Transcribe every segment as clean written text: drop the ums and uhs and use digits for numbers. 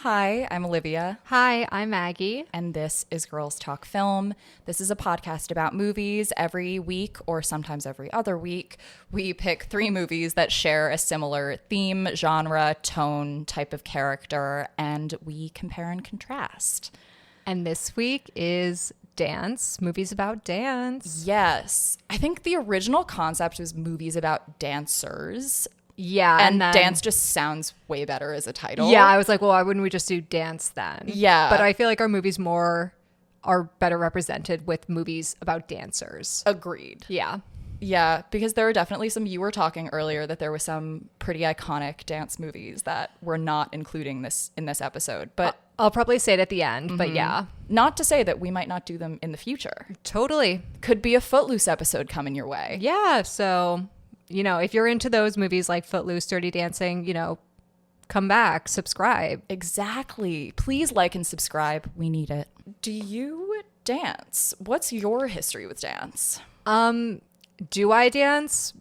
Hi, I'm Olivia. Hi, I'm Maggie. And this is Girls Talk Film. This is a podcast about movies. Every week, or sometimes every other week, we pick 3 movies that share a similar theme, genre, tone, type of character, and we compare and contrast. And this week is dance, movies about dance. Yes. I think the original concept was movies about dancers. Yeah. And then, dance just sounds way better as a title. Yeah, I was like, well, why wouldn't we just do dance then? Yeah. But I feel like our movies are better represented with movies about dancers. Agreed. Yeah. Yeah, because there are definitely some, you were talking earlier that there were some pretty iconic dance movies that we're not including this in this episode. But I'll probably say it at the end, but yeah. Not to say that we might not do them in the future. Totally. Could be a Footloose episode coming your way. Yeah, so, if you're into those movies like Footloose, Dirty Dancing, come back, subscribe. Exactly. Please like and subscribe. We need it. Do you dance? What's your history with dance? Do I dance?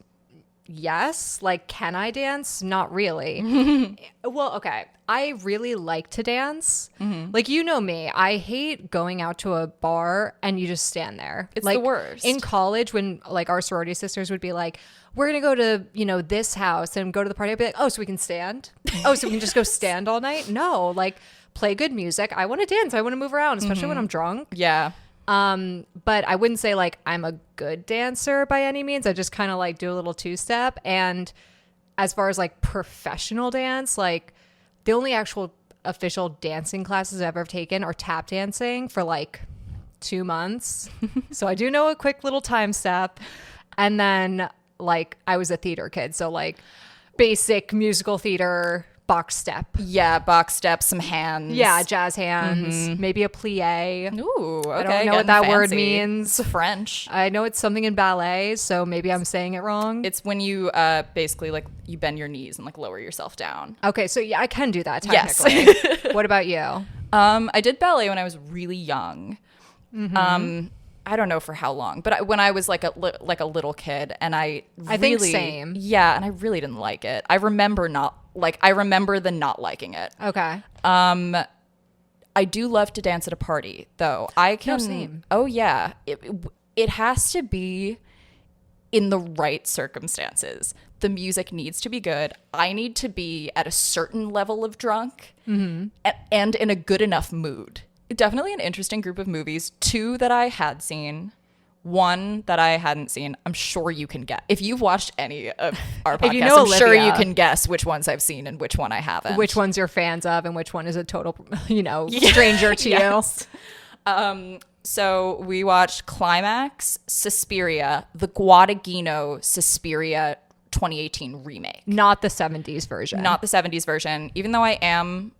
Yes. Like, can I dance? Not really. Well, okay. I really like to dance. Mm-hmm. Like, you know me. I hate going out to a bar and you just stand there. It's like, the worst. In college, when like our sorority sisters would be like, we're going to go to, this house and go to the party. I'd be like, oh, so we can stand? Oh, so we can just go stand all night? No, like, play good music. I want to dance. I want to move around, especially when I'm drunk. Yeah. But I wouldn't say like I'm a good dancer by any means. I just kind of like do a little two-step. And as far as like professional dance, like the only actual official dancing classes I've ever taken are tap dancing for like 2 months. So I do know a quick little time step. And then like I was a theater kid. So like basic musical theater, box step. Yeah, box step, some hands. Yeah, jazz hands, maybe a plie. Ooh, okay. I don't know what that fancy. word means. It's French. I know it's something in ballet, so maybe I'm saying it wrong. It's when you basically like you bend your knees and like lower yourself down. Okay, so yeah, I can do that technically. Yes. What about you? I did ballet when I was really young. I don't know for how long, but when I was like a little kid, and I think same. Yeah, and I really didn't like it. I remember the not liking it. Okay. I do love to dance at a party, though. I can. No, same. Oh yeah, it has to be in the right circumstances. The music needs to be good. I need to be at a certain level of drunk, and in a good enough mood. Definitely an interesting group of movies. 2 that I had seen, 1 that I hadn't seen. I'm sure you can guess. If you've watched any of our podcasts, I'm Olivia, sure you can guess which ones I've seen and which one I haven't. Which ones you're fans of and which one is a total, stranger to you. So we watched Climax, Suspiria, the Guadagino Suspiria 2018 remake. Not the 70s version. Not the 70s version, even though I'm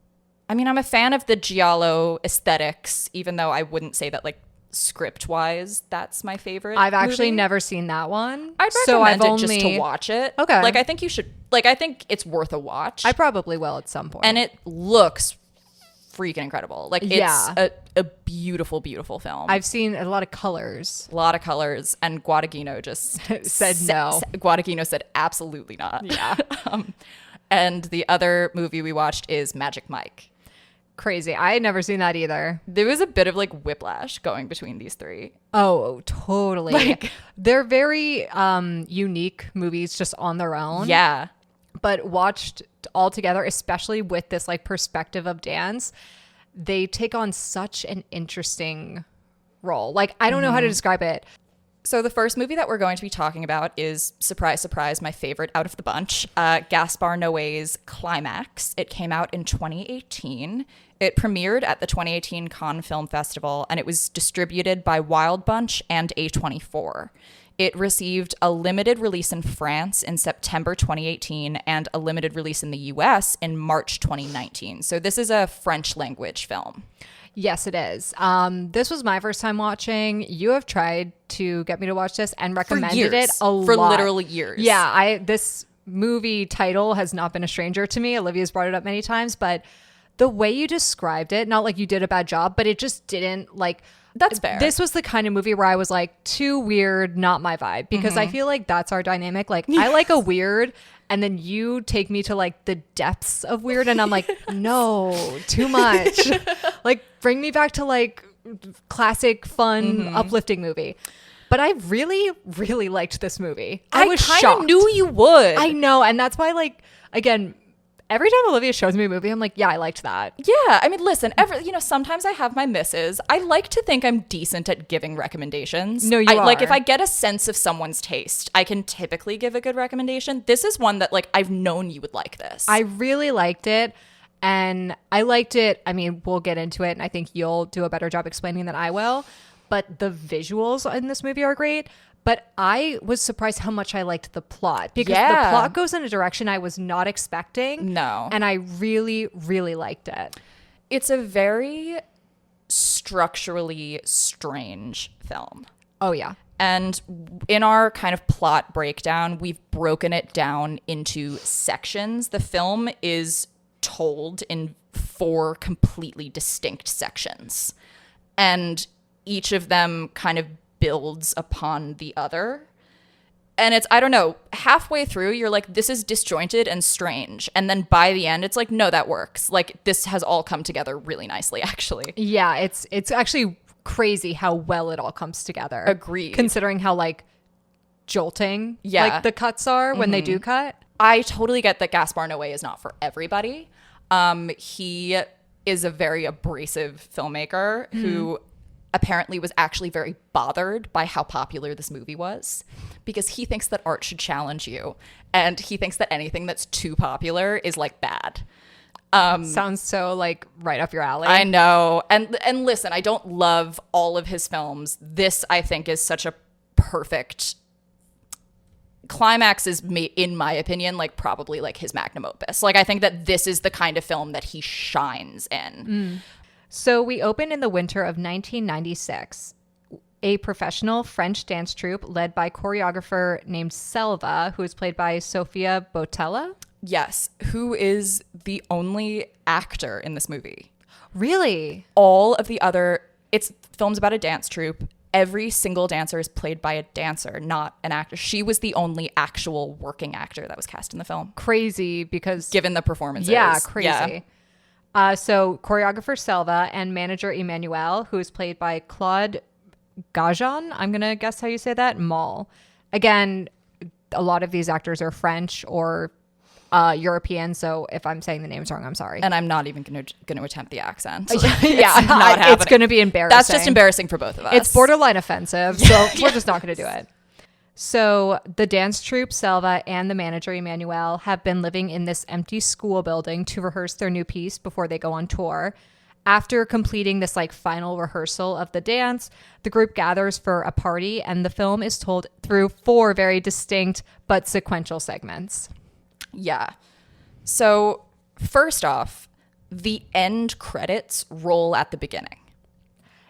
a fan of the giallo aesthetics, even though I wouldn't say that like script-wise that's my favorite. I've actually movie. never seen that one. I'd recommend it just to watch it. Okay. Like I think you should, like I think it's worth a watch. I probably will at some point. And it looks freaking incredible. Like it's a beautiful, beautiful film. I've seen a lot of colors. A lot of colors, and Guadagino just said no. Guadagino said absolutely not. Yeah. And the other movie we watched is Magic Mike. Crazy. I had never seen that either. There was a bit of like whiplash going between these 3. Oh, totally. Like, they're very unique movies just on their own. Yeah. But watched all together, especially with this like perspective of dance, they take on such an interesting role. Like, I don't know how to describe it. So the first movie that we're going to be talking about is, surprise, surprise, my favorite out of the bunch, Gaspar Noé's Climax. It came out in 2018. It premiered at the 2018 Cannes Film Festival, and it was distributed by Wild Bunch and A24. It received a limited release in France in September 2018 and a limited release in the US in March 2019. So this is a French language film. Yes, it is. This was my first time watching. You have tried to get me to watch this and recommended it a lot. For literally years. Yeah, this movie title has not been a stranger to me. Olivia's brought it up many times, but the way you described it, not like you did a bad job, but it just didn't like. That's fair. This was the kind of movie where I was like, too weird, not my vibe, because I feel like that's our dynamic. Like, I like a weird, and then you take me to like the depths of weird, and I'm like, no, too much. Like, bring me back to like classic, fun, uplifting movie. But I really, really liked this movie. I was shocked. I kind of knew you would. I know, and that's why, like, again, every time Olivia shows me a movie, I'm like, yeah, I liked that. Yeah. I mean, listen, sometimes I have my misses. I like to think I'm decent at giving recommendations. No, you are. Like, if I get a sense of someone's taste, I can typically give a good recommendation. This is one that, like, I've known you would like this. I really liked it. And I liked it. I mean, we'll get into it, and I think you'll do a better job explaining than I will. But the visuals in this movie are great. But I was surprised how much I liked the plot, because the plot goes in a direction I was not expecting. No. And I really, really liked it. It's a very structurally strange film. Oh, yeah. And in our kind of plot breakdown, we've broken it down into sections. The film is told in 4 completely distinct sections. And each of them kind of builds upon the other. And it's, I don't know, halfway through, you're like, this is disjointed and strange. And then by the end, it's like, no, that works. Like, this has all come together really nicely, actually. Yeah, it's actually crazy how well it all comes together. Agreed. Considering how, like, jolting like the cuts are when they do cut. I totally get that Gaspar Noe is not for everybody. He is a very abrasive filmmaker who apparently was actually very bothered by how popular this movie was, because he thinks that art should challenge you, and he thinks that anything that's too popular is like bad. Sounds so like right up your alley. I know. And listen, I don't love all of his films. This, I think, is such a perfect Climax is, in my opinion, like probably like his magnum opus. Like, I think that this is the kind of film that he shines in. So we open in the winter of 1996. A professional French dance troupe led by choreographer named Selva, who is played by Sofia Boutella. Yes, who is the only actor in this movie. Really? All of the other, it's films about a dance troupe. Every single dancer is played by a dancer, not an actor. She was the only actual working actor that was cast in the film. Crazy, because given the performances. Yeah, crazy. So choreographer Selva and manager Emmanuel, who is played by Claude Gajan, I'm going to guess how you say that, Mall. Again, a lot of these actors are French or European, so if I'm saying the names wrong, I'm sorry. And I'm not even going to attempt the accent. It's going to be embarrassing. That's just embarrassing for both of us. It's borderline offensive, so we're just not going to do it. So the dance troupe, Selva, and the manager, Emmanuel, have been living in this empty school building to rehearse their new piece before they go on tour. After completing this like final rehearsal of the dance, the group gathers for a party, and the film is told through 4 very distinct but sequential segments. Yeah. So first off, the end credits roll at the beginning.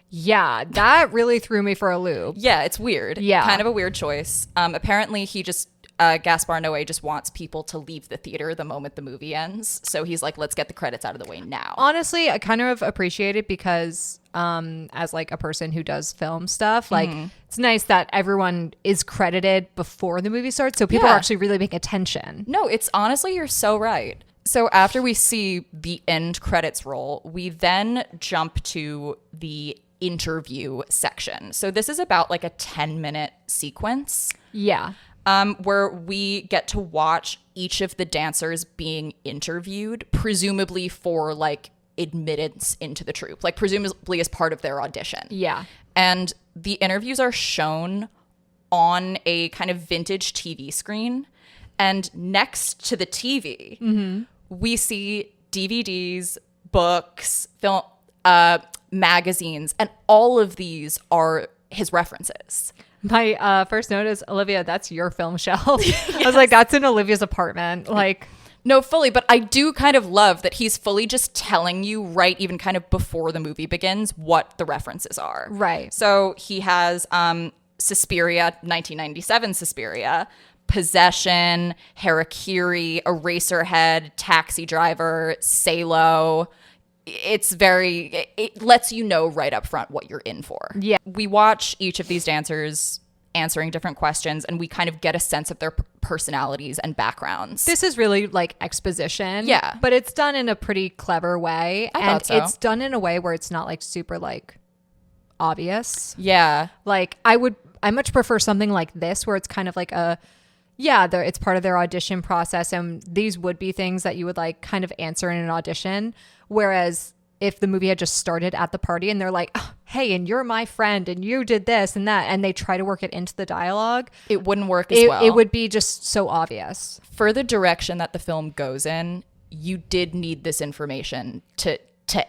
Yeah, that really threw me for a loop. Yeah, it's weird. Yeah. Kind of a weird choice. Apparently, Gaspar Noé just wants people to leave the theater the moment the movie ends. So he's like, let's get the credits out of the way now. Honestly, I kind of appreciate it because as like a person who does film stuff, like it's nice that everyone is credited before the movie starts. So people are actually really paying attention. No, it's honestly, you're so right. So after we see the end credits roll, we then jump to the interview section. So this is about like a 10-minute sequence. Yeah. Where we get to watch each of the dancers being interviewed, presumably for like admittance into the troupe, like presumably as part of their audition. Yeah. And the interviews are shown on a kind of vintage TV screen. And next to the TV, we see DVDs, books, film, magazines, and all of these are his references. My first note is, Olivia, that's your film shelf. Yes. I was like, that's in Olivia's apartment. Like, no, fully. But I do kind of love that he's fully just telling you right even kind of before the movie begins what the references are. Right. So he has Suspiria, 1997 Suspiria, Possession, Harakiri, Eraserhead, Taxi Driver, Salo, it's very, it lets you know right up front what you're in for. Yeah. We watch each of these dancers answering different questions, and we kind of get a sense of their personalities and backgrounds. This is really like exposition. Yeah. But it's done in a pretty clever way. I and thought so. It's done in a way where it's not like super like obvious. Yeah. Like I much prefer something like this where it's kind of like it's part of their audition process, and these would be things that you would like kind of answer in an audition. Whereas if the movie had just started at the party and they're like, oh, hey, and you're my friend and you did this and that, and they try to work it into the dialogue, It wouldn't work as well. It would be just so obvious. For the direction that the film goes in, you did need this information to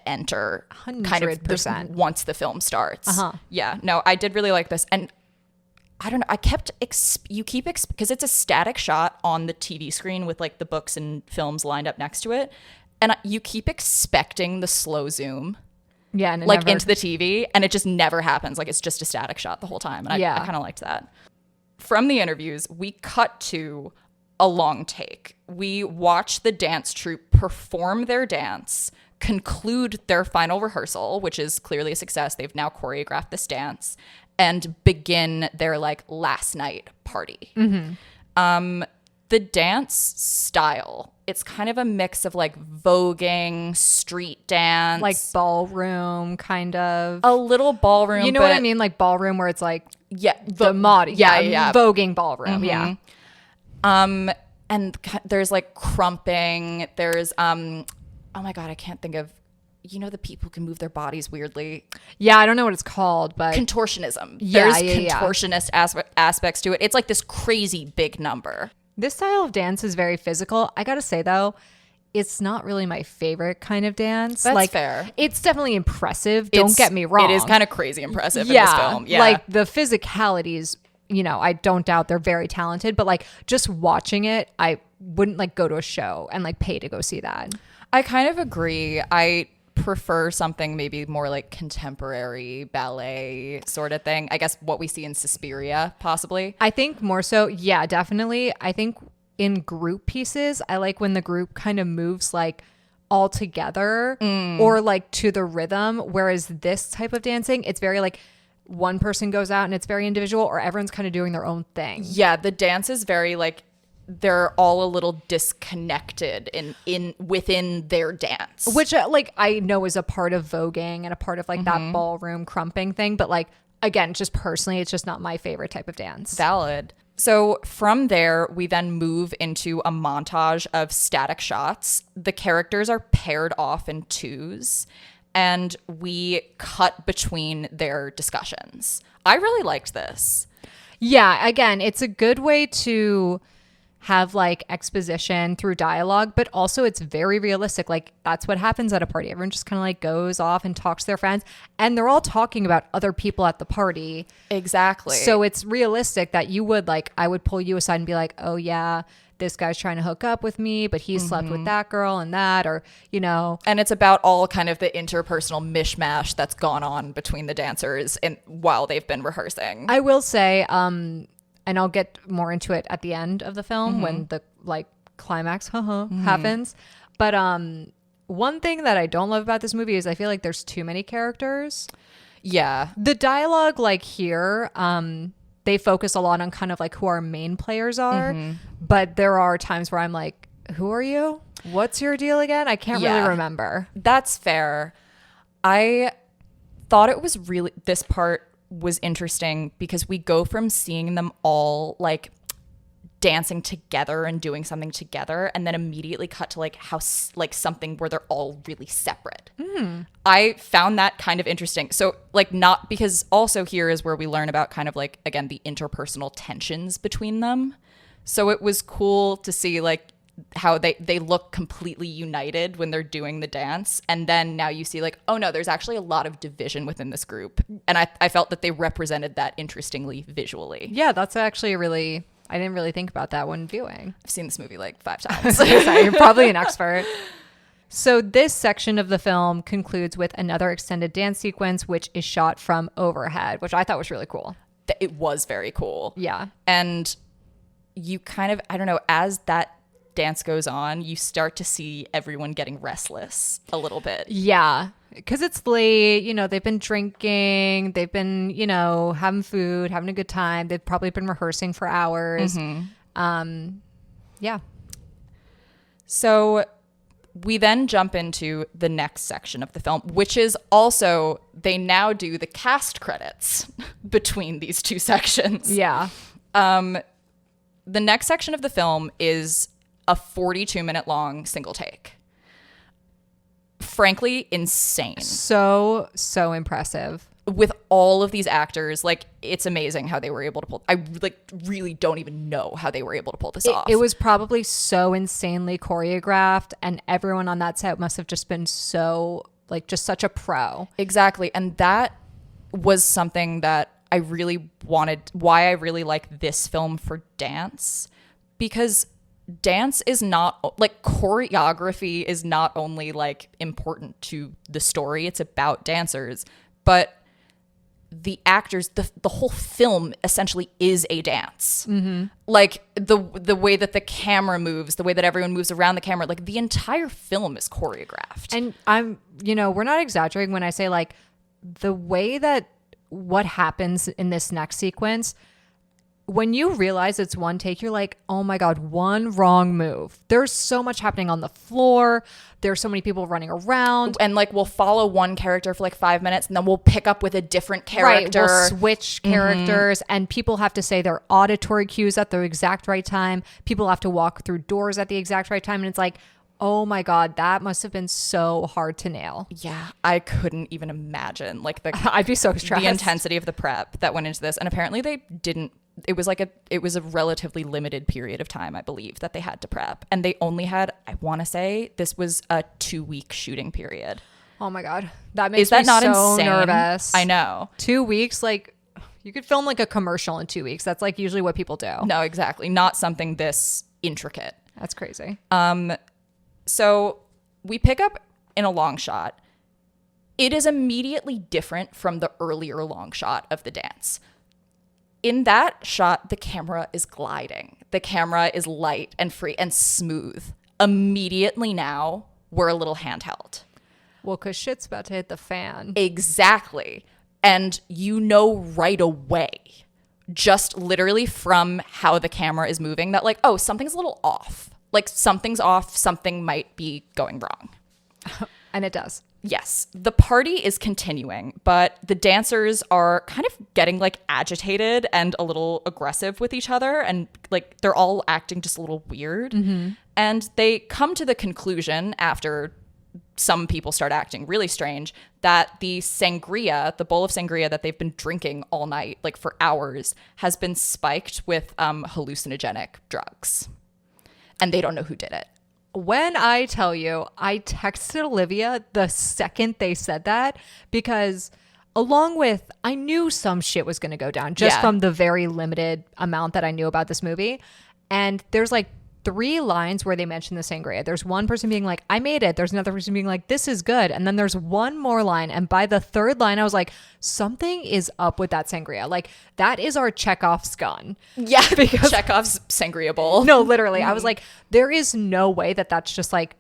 enter 100%. Once the film starts. Yeah, no, I did really like this. And I don't know, I kept, because it's a static shot on the TV screen with like the books and films lined up next to it. And you keep expecting the slow zoom. Yeah. And like into the TV, and it just never happens. Like it's just a static shot the whole time. And I kind of liked that. From the interviews, we cut to a long take. We watch the dance troupe perform their dance, conclude their final rehearsal, which is clearly a success. They've now choreographed this dance, and begin their like last night party. The dance style, it's kind of a mix of like voguing, street dance, like ballroom kind of. a little ballroom. You know what I mean? Like ballroom where it's like the mod. yeah. Voguing ballroom. Yeah. And there's like crumping. There's oh my god, I can't think of. You know, the people who can move their bodies weirdly. Yeah, I don't know what it's called, but Contortionism. Yeah, There's yeah. contortionist aspects to it. It's like this crazy big number. this style of dance is very physical. I gotta say though, it's not really my favorite kind of dance. That's like, fair. It's definitely impressive. Don't get me wrong. It is kind of crazy impressive in this film. Yeah. Like the physicalities, you know, I don't doubt they're very talented, but like just watching it, I wouldn't like go to a show and like pay to go see that. I kind of agree. I prefer something maybe more like contemporary ballet sort of thing. I guess what we see in Suspiria, possibly. I think more so, yeah, definitely. I think in group pieces, I like when the group kind of moves like all together or like to the rhythm. Whereas this type of dancing, it's very like one person goes out and it's very individual, or everyone's kind of doing their own thing. Yeah, the dance is very like they're all a little disconnected in within their dance, Which like I know is a part of voguing and a part of like that ballroom crumping thing, but like again, just personally, it's just not my favorite type of dance. Valid. So from there, we then move into a montage of static shots. The characters are paired off in twos, and we cut between their discussions. I really liked this. Yeah, again, it's a good way to have like exposition through dialogue, but also it's very realistic. Like that's what happens at a party. Everyone just kind of like goes off and talks to their friends, and they're all talking about other people at the party. Exactly. So it's realistic that you would like, I would pull you aside and be like, oh yeah, this guy's trying to hook up with me, but he slept with that girl and that, or, you know. And it's about all kind of the interpersonal mishmash that's gone on between the dancers while they've been rehearsing. I will say, and I'll get more into it at the end of the film when the like climax happens. But one thing that I don't love about this movie is I feel like there's too many characters. Yeah. The dialogue like here, they focus a lot on kind of like who our main players are. But there are times where I'm like, who are you? What's your deal again? I can't really remember. That's fair. I thought it was really, this part was interesting because we go from seeing them all like dancing together and doing something together, and then immediately cut to like how like something where they're all really separate. I found that kind of interesting. So like, not because also here is where we learn about kind of like, again, the interpersonal tensions between them. So it was cool to see like how they look completely united when they're doing the dance, and then now you see like, oh no, there's actually a lot of division within this group, and I felt that they represented that interestingly visually. Yeah, that's actually I didn't really think about that when viewing. I've seen this movie like 5 times. Sorry, you're probably an expert. So this section of the film concludes with another extended dance sequence, which is shot from overhead, which I thought was really cool. It was very cool. Yeah. And you kind of, I don't know, as that dance goes on, you start to see everyone getting restless a little bit. Yeah. Because it's late, you know, they've been drinking, they've been, you know, having food, having a good time. They've probably been rehearsing for hours. Yeah. So we then jump into the next section of the film, which is also, they now do the cast credits between these two sections. Yeah. The next section of the film is a 42-minute long single take. Frankly, insane. So impressive. With all of these actors, like, it's amazing how they were able to pull. I like really don't even know how they were able to pull this off. It was probably so insanely choreographed, and everyone on that set must have just been so, like, just such a pro. Exactly. And that was something that I really wanted, why I really like this film for dance, because dance is not, like, choreography is not only, like, important to the story, it's about dancers, but the actors, the whole film essentially is a dance. Like the way that the camera moves, the way that everyone moves around the camera, like the entire film is choreographed. And I'm, you know, we're not exaggerating when I say, like, the way that what happens in this next sequence, when you realize it's one take, you're like, oh my God, one wrong move. There's so much happening on the floor. There's so many people running around. And like, we'll follow one character for like 5 minutes and then we'll pick up with a different character. Right, we'll switch characters and people have to say their auditory cues at the exact right time. People have to walk through doors at the exact right time. And it's like, oh my God, that must have been so hard to nail. Yeah, I couldn't even imagine like I'd be so stressed. The intensity of the prep that went into this. And apparently they didn't, it was a relatively limited period of time, I believe, that they had to prep. And they only had, I want to say, this was a 2-week shooting period. Oh my God. That makes Is that me not so insane? nervous. I know. 2 weeks, like, you could film like a commercial in 2 weeks. That's like usually what people do. No, exactly. Not something this intricate. That's crazy. So we pick up in a long shot. It is immediately different from the earlier long shot of the dance. In that shot, the camera is gliding. The camera is light and free and smooth. Immediately now, we're a little handheld. Well, because shit's about to hit the fan. Exactly. And you know right away, just literally from how the camera is moving, that like, oh, something's a little off. Like something's off, something might be going wrong. And it does. Yes, the party is continuing, but the dancers are kind of getting like agitated and a little aggressive with each other, and like they're all acting just a little weird. And they come to the conclusion, after some people start acting really strange, that the sangria, the bowl of sangria that they've been drinking all night, like for hours, has been spiked with hallucinogenic drugs. And they don't know who did it. When I tell you, I texted Olivia the second they said that, because along with, I knew some shit was going to go down just from the very limited amount that I knew about this movie. And there's like 3 lines where they mention the sangria. There's one person being like, I made it. There's another person being like, this is good. And then there's one more line. And by the 3rd line, I was like, something is up with that sangria. Like, that is our Chekhov's gun. Yeah, because Chekhov's sangria bowl. No, literally. I was like, there is no way that that's just like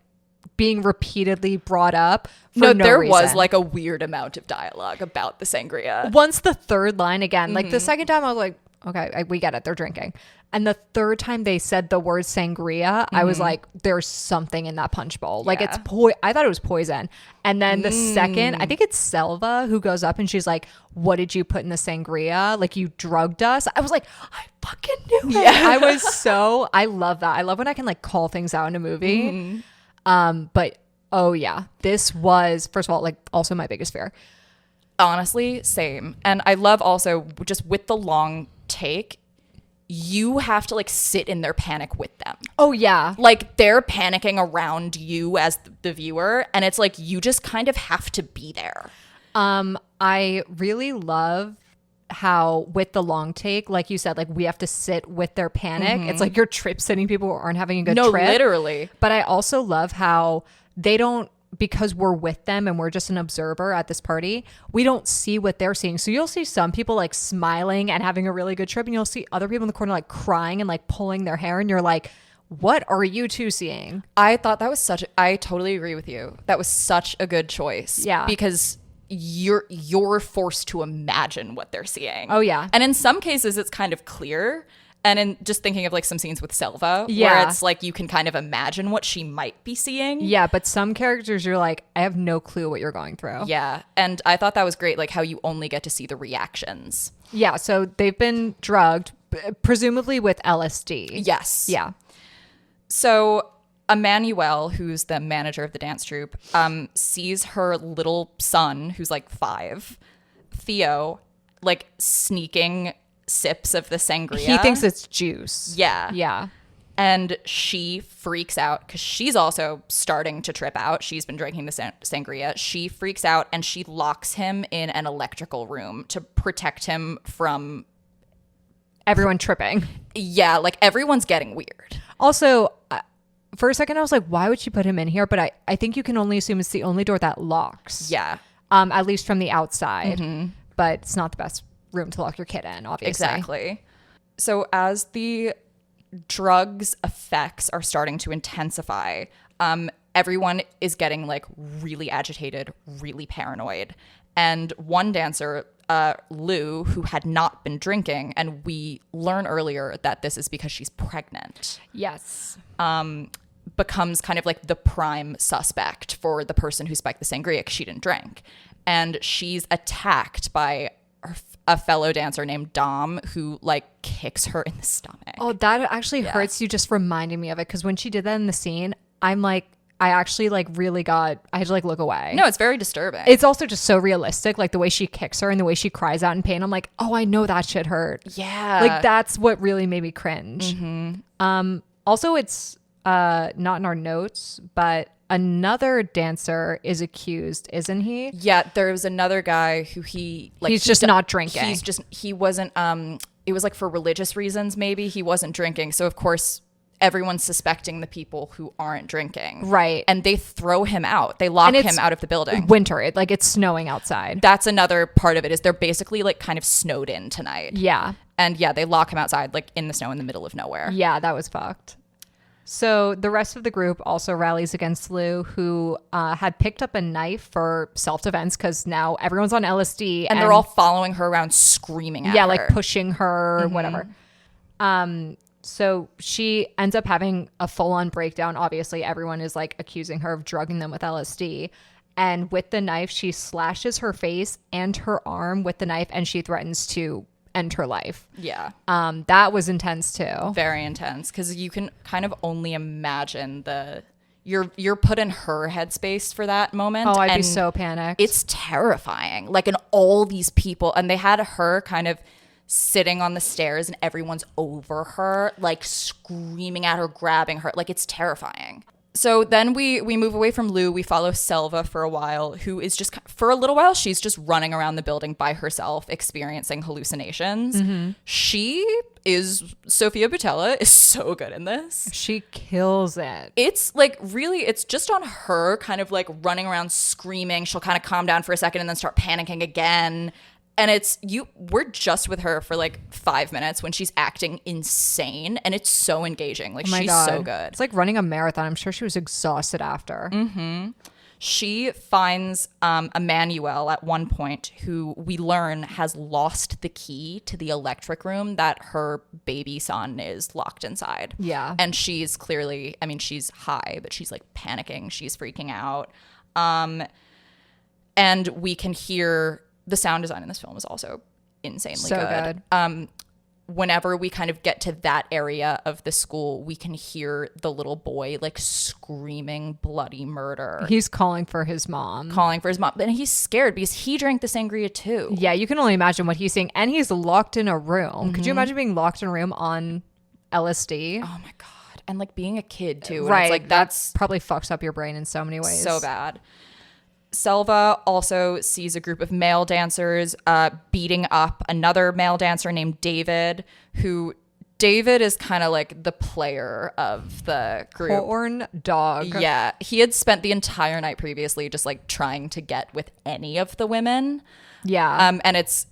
being repeatedly brought up for no there reason. Was like a weird amount of dialogue about the sangria. Once the 3rd line again, like the second time I was like, okay, we get it. They're drinking. And the 3rd time they said the word sangria, I was like, there's something in that punch bowl. Like it's I thought it was poison. And then the second, I think it's Selva who goes up and she's like, what did you put in the sangria? Like, you drugged us. I was like, I fucking knew it. Yeah. I love that. I love when I can like call things out in a movie. But oh yeah, this was, first of all, like also my biggest fear. Honestly, same. And I love also just with the long take, you have to like sit in their panic with them. Oh yeah. Like they're panicking around you as the viewer, and it's like you just kind of have to be there. I really love how with the long take, like you said, like we have to sit with their panic. It's like you're trip sitting people who aren't having a good trip. No, literally. But I also love how they don't, because we're with them and we're just an observer at this party, we don't see what they're seeing. So you'll see some people like smiling and having a really good trip, and you'll see other people in the corner like crying and like pulling their hair, and you're like, what are you two seeing? I thought that was I totally agree with you. That was such a good choice. Yeah. Because you're forced to imagine what they're seeing. Oh, yeah. And in some cases it's kind of clear. And in just thinking of like some scenes with Selva, where Yeah. it's like you can kind of imagine what she might be seeing. Yeah, but some characters you're like, I have no clue what you're going through. Yeah. And I thought that was great, like how you only get to see the reactions. Yeah, so they've been drugged, presumably with LSD. Yes. Yeah. So Emmanuel, who's the manager of the dance troupe, sees her little son, who's like 5, Theo, like sneaking sips of the sangria. He thinks it's juice. Yeah. Yeah. And she freaks out because she's also starting to trip out. She's been drinking the sangria. She freaks out and she locks him in an electrical room to protect him from... Everyone tripping. Yeah, like everyone's getting weird. Also, for a second I was like, why would she put him in here? But I think you can only assume it's the only door that locks. Yeah. At least from the outside. But it's not the best room to lock your kid in, obviously. Exactly. So as the drugs effects are starting to intensify, everyone is getting like really agitated, really paranoid. And one dancer, Lou, who had not been drinking, and we learn earlier that this is because she's pregnant, Yes. becomes kind of like the prime suspect for the person who spiked the sangria because she didn't drink. And she's attacked by a fellow dancer named Dom, who like kicks her in the stomach. Oh, that actually hurts you just reminding me of it, because when she did that in the scene, I'm like, I actually like really I had to like look away. No, it's very disturbing. It's also just so realistic, like the way she kicks her and the way she cries out in pain. I'm like, oh, I know that shit hurt. Yeah. Like that's what really made me cringe. Also, it's not in our notes, but another dancer is accused, isn't he? Yeah, there was another guy who he's just not drinking. He wasn't it was like for religious reasons maybe he wasn't drinking. So of course everyone's suspecting the people who aren't drinking. Right. And they throw him out. They lock him out of the building. Winter, it's snowing outside. That's another part of it, is they're basically like kind of snowed in tonight. Yeah. And yeah, they lock him outside like in the snow in the middle of nowhere. Yeah, that was fucked. So the rest of the group also rallies against Lou, who had picked up a knife for self-defense because now everyone's on LSD. And they're all following her around screaming at her. Yeah, like pushing her, whatever. So she ends up having a full-on breakdown. Obviously, everyone is like accusing her of drugging them with LSD. And with the knife, she slashes her face and her arm with the knife, and she threatens to end her life. Yeah. That was intense too. Very intense, because you can kind of only imagine you're put in her headspace for that moment. Oh, I'd be so panicked. It's terrifying. Like, and all these people, and they had her kind of sitting on the stairs and everyone's over her, like screaming at her, grabbing her. Like, it's terrifying. So then we move away from Lou. We follow Selva for a while, who is just, for a little while, she's just running around the building by herself, experiencing hallucinations. Sofia Boutella is so good in this. She kills it. It's like really, it's just on her kind of like running around screaming. She'll kind of calm down for a second and then start panicking again. And we're just with her for like 5 minutes when she's acting insane, and it's so engaging. Like, she's so good. It's like running a marathon. I'm sure she was exhausted after. She finds Emmanuel at one point, who we learn has lost the key to the electric room that her baby son is locked inside. Yeah. And she's clearly, I mean, she's high, but she's like panicking. She's freaking out. And we can hear... The sound design in this film is also insanely so good. Whenever we kind of get to that area of the school, we can hear the little boy like screaming bloody murder. He's calling for his mom. And he's scared because he drank the sangria too. Yeah, you can only imagine what he's seeing. And he's locked in a room. Could you imagine being locked in a room on LSD? Oh my God. And like being a kid too. Right. It's like that's probably fucks up your brain in so many ways. so bad. Selva also sees a group of male dancers beating up another male dancer named David, who David is kind of like the player of the group. Horn dog. Yeah. He had spent the entire night previously just like trying to get with any of the women. Yeah. And it's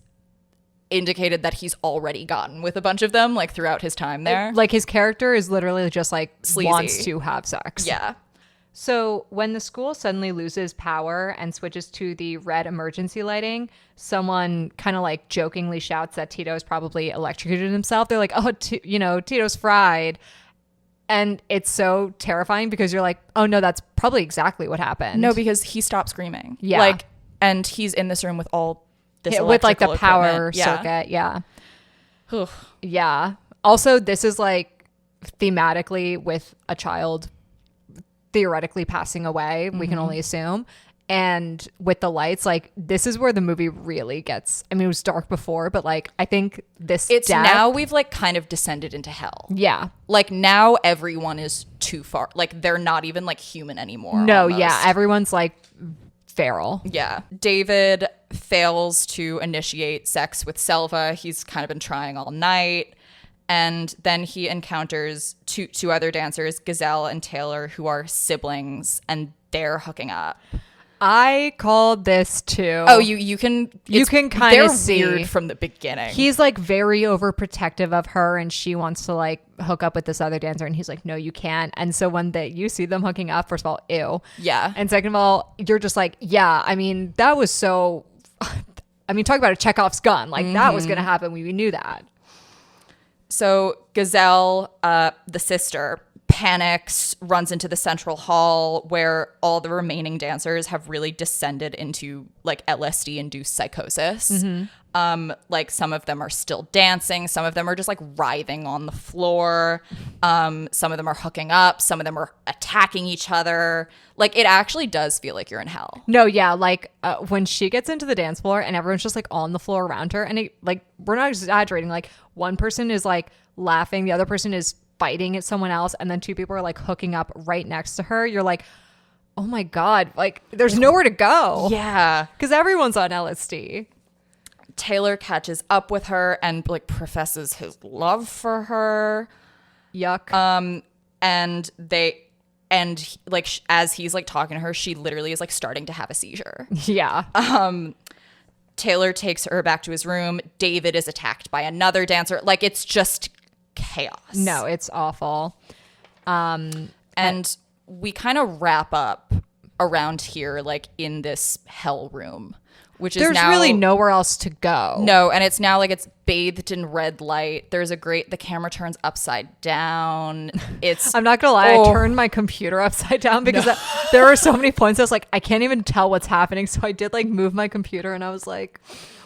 indicated that he's already gotten with a bunch of them, like throughout his time there. Like his character is literally just like Sleazy. wants to have sex. Yeah. So when the school suddenly loses power and switches to the red emergency lighting, someone kind of like jokingly shouts that Tito's probably electrocuted himself. They're like, oh, Tito's fried. And it's so terrifying because you're like, oh no, that's probably exactly what happened. No, because he stopped screaming. Yeah. Like, and he's in this room with all this with like the electrical power equipment. circuit. Yeah. Ugh. Yeah. Also, this is like thematically with a child theoretically passing away, we can only assume. And with the lights, like this is where the movie really gets, I mean, it was dark before, but like I think this It's death, now we've like kind of descended into hell. yeah. Like now everyone is too far. Like they're not even like human anymore. No, almost. yeah. Everyone's like feral. Yeah. David fails to initiate sex with Selva. He's kind of been trying all night. And then he encounters two other dancers, Gazelle and Taylor, who are siblings, and they're hooking up. I called this too. Oh, you can kind of see they're weird from the beginning. He's like very overprotective of her, and she wants to like hook up with this other dancer, and he's like, no, you can't. And so when you see them hooking up, first of all, ew. Yeah. And second of all, you're just like, yeah, I mean, that was so, I mean, talk about a Chekhov's gun. Like that was going to happen. We knew that. So Gazelle, the sister, panics, runs into the central hall where all the remaining dancers have really descended into like LSD-induced psychosis. Like some of them are still dancing. Some of them are just like writhing on the floor. Some of them are hooking up. Some of them are attacking each other. Like it actually does feel like you're in hell. No, yeah, like when she gets into the dance floor and everyone's just like on the floor around her, and it, like we're not exaggerating, like one person is like laughing, the other person is fighting at someone else, and then two people are like hooking up right next to her. You're like, oh my God, like there's nowhere to go. Yeah. Because everyone's on LSD. Taylor catches up with her and like professes his love for her. Yuck. As he's like talking to her, she literally is like starting to have a seizure. Yeah. Taylor takes her back to his room. David is attacked by another dancer. Like it's just chaos. No, it's awful. And we kind of wrap up around here, like in this hell room, which is There's now really nowhere else to go. No, and it's now like it's bathed in red light. There's the camera turns upside down. It's I'm not gonna lie, I turned my computer upside down because there were so many points I was like, I can't even tell what's happening. So I did like move my computer and I was like,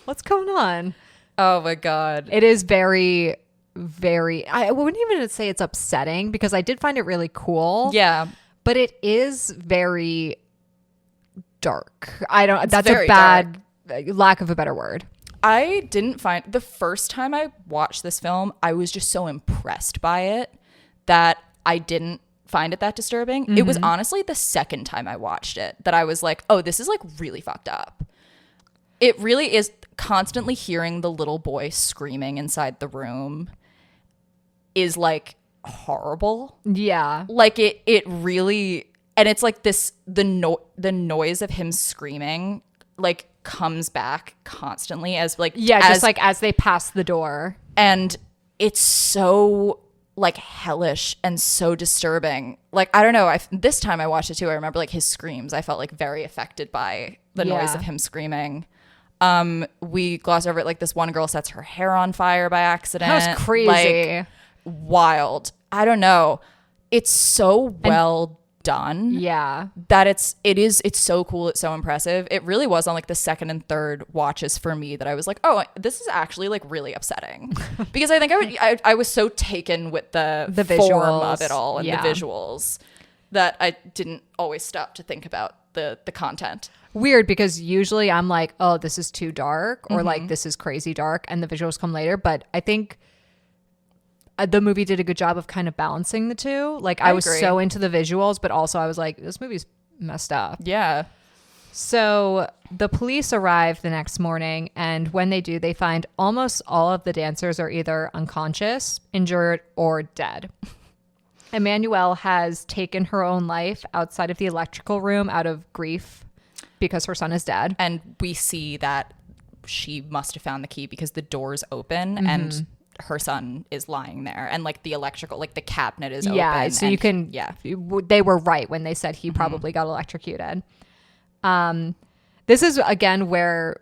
what's going on? Oh my God. It is very, very, I wouldn't even say it's upsetting because I did find it really cool. Yeah. But it is very dark. That's very a bad lack of a better word. I didn't find the first time I watched this film, I was just so impressed by it that I didn't find it that disturbing. It was honestly the second time I watched it that I was like, oh, this is like really fucked up. It really is. Constantly hearing the little boy screaming inside the room is like horrible. Yeah. Like it really, and it's like this, the noise of him screaming like comes back constantly as like, just like as they pass the door. And it's so like hellish and so disturbing. Like, I don't know. This time I watched it too, I remember like his screams. I felt like very affected by the noise of him screaming. We gloss over it. Like this one girl sets her hair on fire by accident. That was crazy. Like, wild. I don't know. It's so well done. Yeah. That it's so cool. It's so impressive. It really was on like the second and third watches for me that I was like, oh, this is actually like really upsetting because I think I was so taken with the visuals form of it all and the visuals that I didn't always stop to think about the content. Weird, because usually I'm like, oh, this is too dark, or like this is crazy dark, and the visuals come later. But I think the movie did a good job of kind of balancing the two. Like I was agree. so into the visuals, but also I was like, this movie's messed up. Yeah. So the police arrive the next morning, and when they do, they find almost all of the dancers are either unconscious, injured, or dead. Emmanuelle has taken her own life outside of the electrical room out of grief because her son is dead. And we see that she must have found the key because the door's open and her son is lying there, and like the electrical, like the cabinet is open. So you can, they were right when they said he probably got electrocuted. This is again where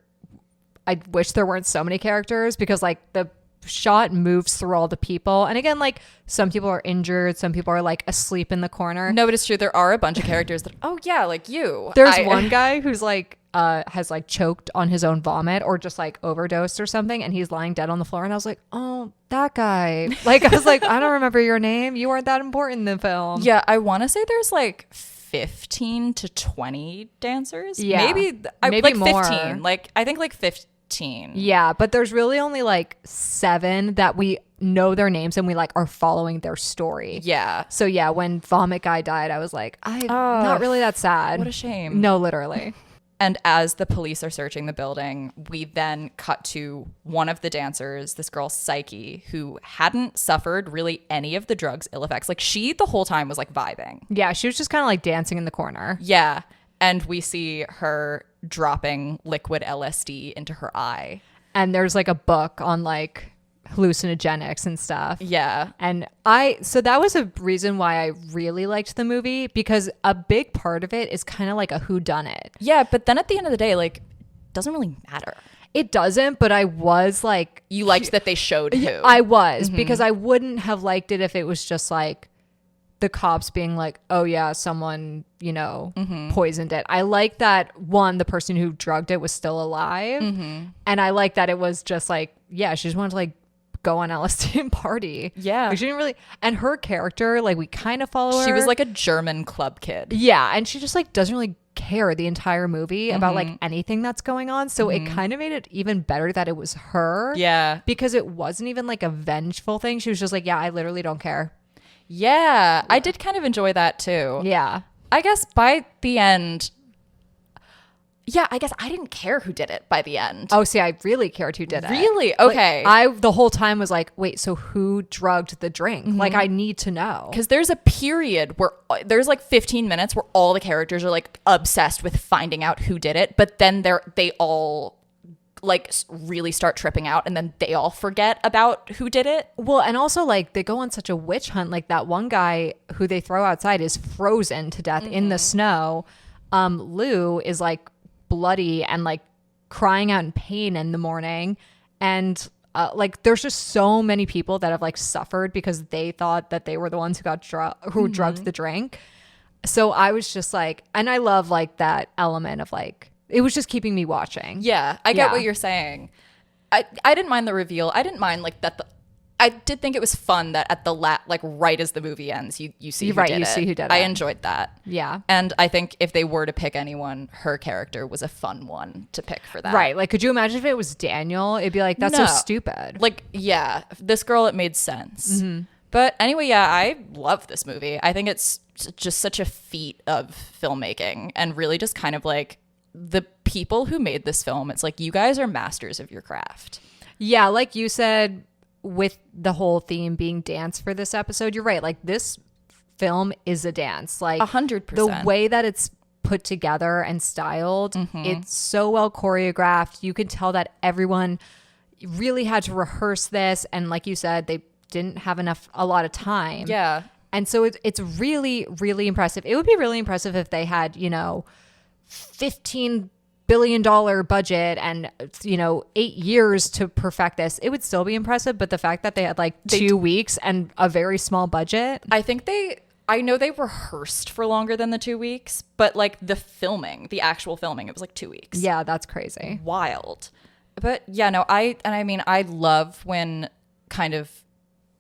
I wish there weren't so many characters, because like the shot moves through all the people, and again, like some people are injured, some people are like asleep in the corner. No, but it's true, there are a bunch of characters that like you. There's one guy who's like has like choked on his own vomit or just like overdosed or something, and he's lying dead on the floor, and I was like, oh, that guy. Like I was like, I don't remember your name, you weren't that important in the film. Yeah, I want to say there's like 15 to 20 dancers. Maybe like more. 15, like I think like 15. Yeah, but there's really only like 7 that we know their names and we like are following their story. Yeah. So yeah, when Vomit Guy died, I was like, not really that sad. What a shame. No, literally. And as the police are searching the building, we then cut to one of the dancers, this girl Psyche, who hadn't suffered really any of the drug's ill effects. Like she the whole time was like vibing. Yeah, she was just kind of like dancing in the corner. Yeah. And we see her dropping liquid LSD into her eye. And there's like a book on like hallucinogenics and stuff. Yeah. And so that was a reason why I really liked the movie, because a big part of it is kind of like a whodunit. Yeah, but then at the end of the day, like, it doesn't really matter. It doesn't, but I was like... You liked that they showed who. I was, because I wouldn't have liked it if it was just like the cops being like, oh yeah, someone, you know, poisoned it. I like that, one, the person who drugged it was still alive. And I like that it was just like, yeah, she just wanted to like go on LSD and party. Yeah. Like, she didn't really, and her character, like we kind of follow her. She was like a German club kid. Yeah. And she just like doesn't really care the entire movie about like anything that's going on. So it kind of made it even better that it was her. Yeah. Because it wasn't even like a vengeful thing. She was just like, yeah, I literally don't care. Yeah. I did kind of enjoy that too. Yeah. I guess by the end, I guess I didn't care who did it by the end. Oh, see, I really cared who did it. Really? Okay. Like, I the whole time was like, wait, so who drugged the drink? Like, I need to know. Because there's a period where there's like 15 minutes where all the characters are like obsessed with finding out who did it, but then they all like really start tripping out, and then they all forget about who did it. Well, and also like they go on such a witch hunt. Like that one guy who they throw outside is frozen to death in the snow. Lou is like bloody and like crying out in pain in the morning, and like there's just so many people that have like suffered because they thought that they were the ones who got drugged the drink. So I was just like, and I love like that element of like, it was just keeping me watching. Yeah, I get what you're saying. I didn't mind the reveal. I didn't mind like that. I did think it was fun that at the like right as the movie ends, you see who did it. see who did it. I enjoyed that. Yeah. And I think if they were to pick anyone, her character was a fun one to pick for that. Right. Like, could you imagine if it was Daniel? It'd be like, that's so stupid. Like, yeah, this girl, it made sense. But anyway, yeah, I love this movie. I think it's just such a feat of filmmaking, and really just kind of like the people who made this film. It's like, you guys are masters of your craft. Yeah. Like you said, with the whole theme being dance for this episode, you're right. Like, this film is a dance. Like 100%. The way that it's put together and styled, it's so well choreographed. You can tell that everyone really had to rehearse this, and like you said, they didn't have a lot of time. Yeah. And so it's really, really impressive. It would be really impressive if they had, you know, $15 billion budget and, you know, 8 years to perfect this. It would still be impressive, but the fact that they had like 2 weeks and a very small budget. I know they rehearsed for longer than the 2 weeks, but like the actual filming, it was like 2 weeks. Yeah, that's crazy. Wild. But yeah, no, I love when kind of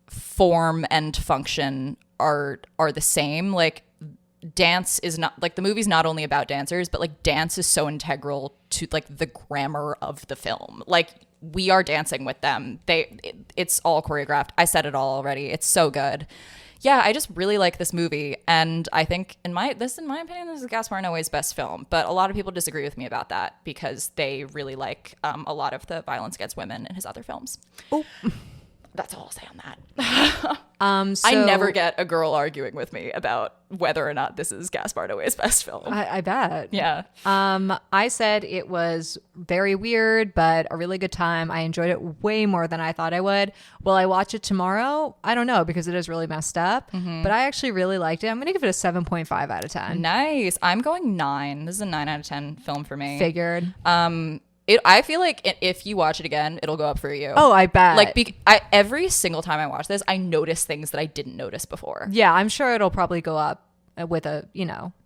form and function are the same. Like, dance is not like, the movie's not only about dancers, but like dance is so integral to like the grammar of the film. Like, we are dancing with them. It's all choreographed. I said it all already. It's so good. Yeah, I just really like this movie, and I think in my opinion, this is Gaspar Noé's best film. But a lot of people disagree with me about that because they really like a lot of the violence against women in his other films. Oh, That's all I'll say on that. So I never get a girl arguing with me about whether or not this is Gaspar Noé's best film. I bet. Yeah. I said it was very weird, but a really good time. I enjoyed it way more than I thought I would. Will I watch it tomorrow? I don't know, because it is really messed up. But I actually really liked it. I'm going to give it a 7.5 out of 10. Nice. I'm going 9. This is a 9 out of 10 film for me. Figured. I feel like if you watch it again, it'll go up for you. Oh, I bet. Like every single time I watch this, I notice things that I didn't notice before. Yeah, I'm sure it'll probably go up with a,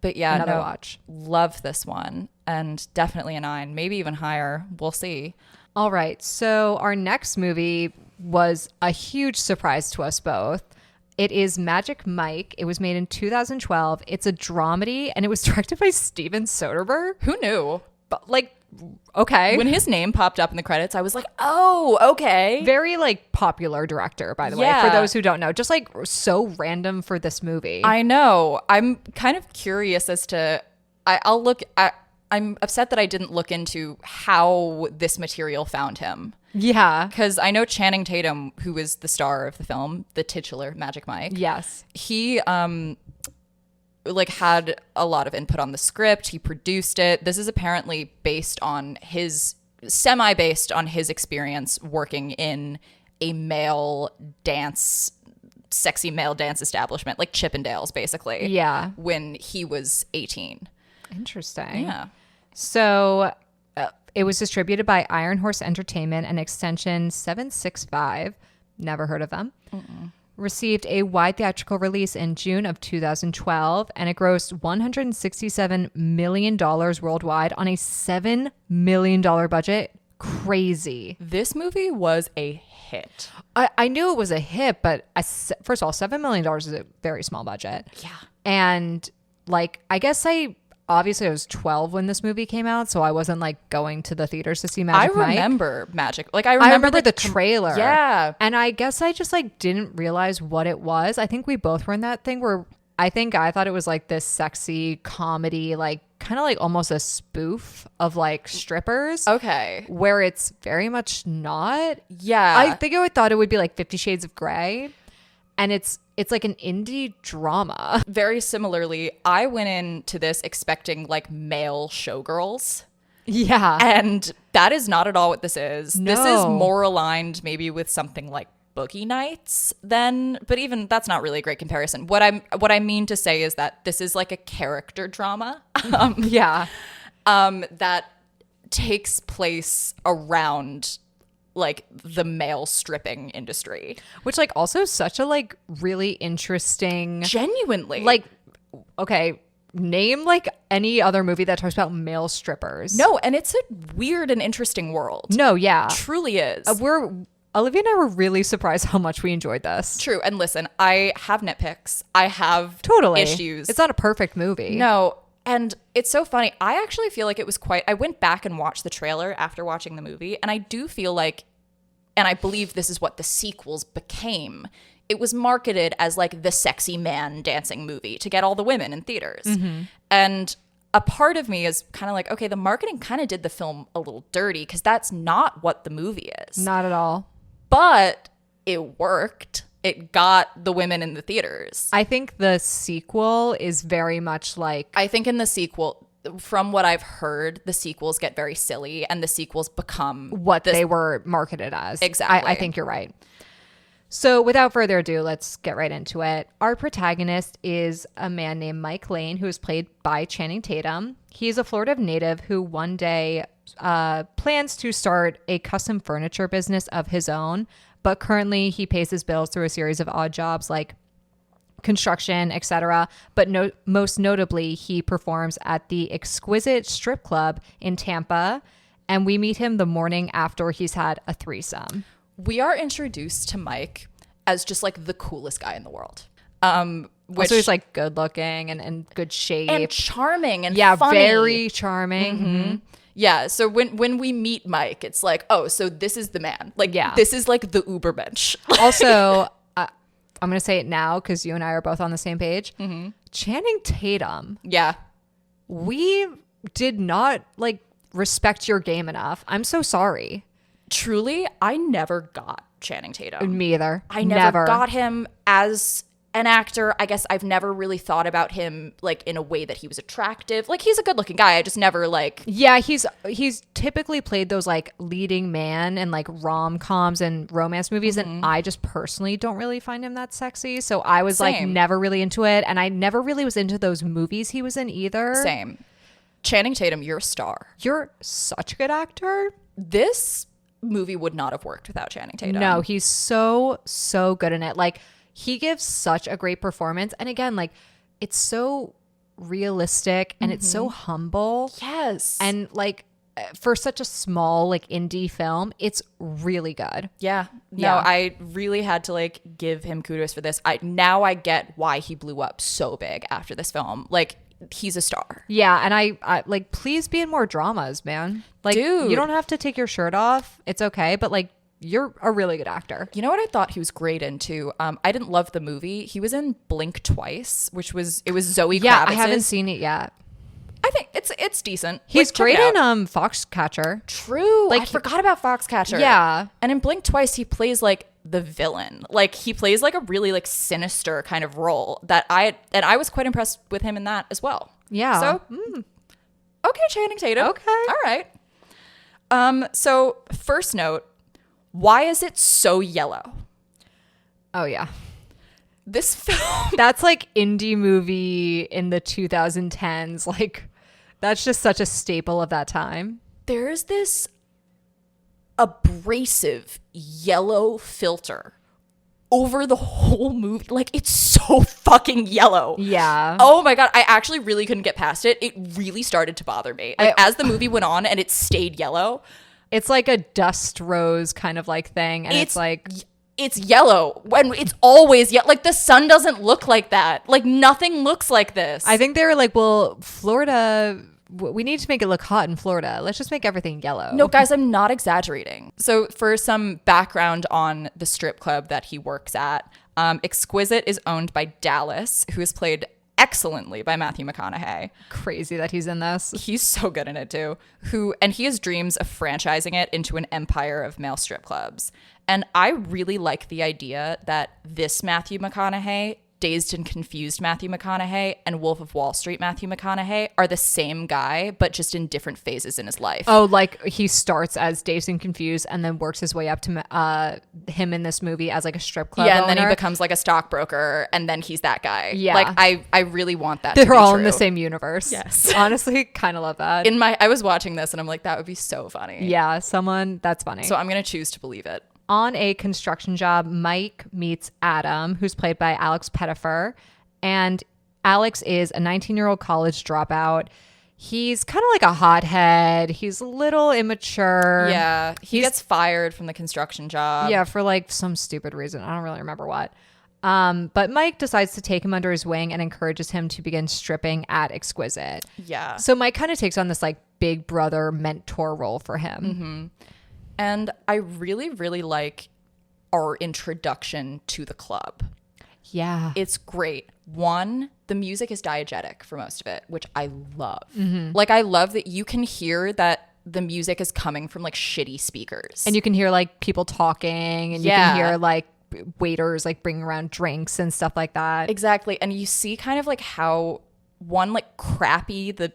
But yeah, another watch. Love this one, and definitely a 9, maybe even higher. We'll see. All right. So our next movie was a huge surprise to us both. It is Magic Mike. It was made in 2012. It's a dramedy, and it was directed by Steven Soderbergh. Who knew? But okay. When his name popped up in the credits, I was like, oh, okay. Very popular director, by the way, for those who don't know. Just so random for this movie. I know. I'm kind of curious as to I'm upset that I didn't look into how this material found him. Yeah. Because I know Channing Tatum, who is the star of the film, the titular Magic Mike. Yes. He had a lot of input on the script. He produced it. This is apparently based on his experience working in a sexy male dance establishment, like Chippendales, basically. Yeah. When he was 18. Interesting. Yeah. So it was distributed by Iron Horse Entertainment and Extension 765. Never heard of them. Received a wide theatrical release in June of 2012, and it grossed $167 million worldwide on a $7 million budget. Crazy. This movie was a hit. I knew it was a hit, but first of all, $7 million is a very small budget. Yeah. And I guess obviously I was 12 when this movie came out, so I wasn't going to the theaters to see Magic Mike. I remember Magic. I remember the trailer. Yeah. And I guess I just didn't realize what it was. I think we both were in that thing where I thought it was this sexy comedy, kind of almost a spoof of strippers. Okay. Where it's very much not. Yeah. I think I thought it would be 50 Shades of Grey. And it's like an indie drama. Very similarly, I went into this expecting male showgirls. Yeah. And that is not at all what this is. No. This is more aligned maybe with something like Boogie Nights but even that's not really a great comparison. What I mean to say is that this is a character drama. Yeah. That takes place around the male stripping industry, which also such a really interesting, genuinely okay, name any other movie that talks about male strippers. No, and it's a weird and interesting world. No, yeah, truly is. Olivia and I were really surprised how much we enjoyed this. True. And listen, I have nitpicks. I have issues. It's not a perfect movie. No. And it's so funny. I actually feel like it was I went back and watched the trailer after watching the movie, and I do feel and I believe this is what the sequels became. It was marketed as the sexy man dancing movie to get all the women in theaters. Mm-hmm. And a part of me is kind of okay, the marketing kind of did the film a little dirty, because that's not what the movie is. Not at all. But it worked. It got the women in the theaters. I think the sequel is very much I think in the sequel, from what I've heard, the sequels get very silly, and the sequels become what they were marketed as. Exactly. I think you're right. So without further ado, let's get right into it. Our protagonist is a man named Mike Lane, who is played by Channing Tatum. He's a Florida native who one day plans to start a custom furniture business of his own, but currently he pays his bills through a series of odd jobs like construction, etc. But most notably, he performs at the Exquisite Strip Club in Tampa, and we meet him the morning after he's had a threesome. We are introduced to Mike as just the coolest guy in the world. Also, he's good looking and good shape. And charming and yeah, funny. Very charming. Mm-hmm. Yeah, so when we meet Mike, it's oh, so this is the man. This is the Ubermensch. Also, I'm going to say it now because you and I are both on the same page. Mm-hmm. Channing Tatum. Yeah. We did not respect your game enough. I'm so sorry. Truly, I never got Channing Tatum. Me either. I never got him as an actor. I guess I've never really thought about him like in a way that he was attractive. Like he's a good looking guy. I just never like. Yeah, he's typically played those like leading man and like rom-coms and romance movies, and I just personally don't really find him that sexy. So I was like never really into it, and I never really was into those movies he was in either. Same. Channing Tatum, you're a star. You're such a good actor. This movie would not have worked without Channing Tatum. No, he's so good in it. Like he gives such a great performance, and again, like it's so realistic and it's so humble. Yes. And like for such a small like indie film, it's really good. Yeah. No, I really had to like give him kudos for this. I get why he blew up so big after this film. Like he's a star. Yeah, and I like please be in more dramas, man. Like Dude. You don't have to take your shirt off. It's okay, but like you're a really good actor. You know what I thought he was great into? I didn't love the movie. He was in Blink Twice, which was Zoe Kravitz's. Yeah, I haven't seen it yet. I think it's decent. He's Like, check great it out. in Foxcatcher. True. Like, I forgot about Foxcatcher. Yeah. And in Blink Twice, he plays like the villain. Like he plays like a really like sinister kind of role that I was quite impressed with him in that as well. Yeah. So okay, Channing Tatum. Okay. All right. So first note, why is it so yellow? Oh yeah. This film. That's like indie movie in the 2010s. Like that's just such a staple of that time. There's this abrasive yellow filter over the whole movie. Like it's so fucking yellow. Yeah. Oh my God. I actually really couldn't get past it. It really started to bother me. Like, as the movie went on and it stayed yellow. It's like a dust rose kind of like thing. And it's like... It's yellow when it's always yellow. Like the sun doesn't look like that. Like nothing looks like this. I think they were like, well, Florida... We need to make it look hot in Florida. Let's just make everything yellow. No, guys, I'm not exaggerating. So for some background on the strip club that he works at, Exquisite is owned by Dallas, who is played excellently by Matthew McConaughey. Crazy that he's in this. He's so good in it too. And he has dreams of franchising it into an empire of male strip clubs. And I really like the idea that this Matthew McConaughey, Dazed and Confused Matthew McConaughey, and Wolf of Wall Street Matthew McConaughey are the same guy, but just in different phases in his life. Oh, like he starts as Dazed and Confused and then works his way up to him in this movie as like a strip club yeah, and owner. then he becomes like a stockbroker, and then he's that guy. Yeah. Like I really want that They're to be all true. in the same universe. Yes. Honestly, kind of love that. I was watching this and I'm like, that would be so funny. Yeah, that's funny. So I'm going to choose to believe it. On a construction job, Mike meets Adam, who's played by Alex Pettifer. And Alex is a 19-year-old college dropout. He's kind of like a hothead. He's a little immature. Yeah. He gets fired from the construction job. Yeah, for like some stupid reason. I don't really remember what. But Mike decides to take him under his wing and encourages him to begin stripping at Exquisite. Yeah. So Mike kind of takes on this like big brother mentor role for him. Mm-hmm. And I really, really like our introduction to the club. Yeah. It's great. One, the music is diegetic for most of it, which I love. Mm-hmm. Like, I love that you can hear that the music is coming from like shitty speakers. And you can hear like people talking, and you can hear like waiters like bringing around drinks and stuff like that. Exactly. And you see kind of like how one like crappy the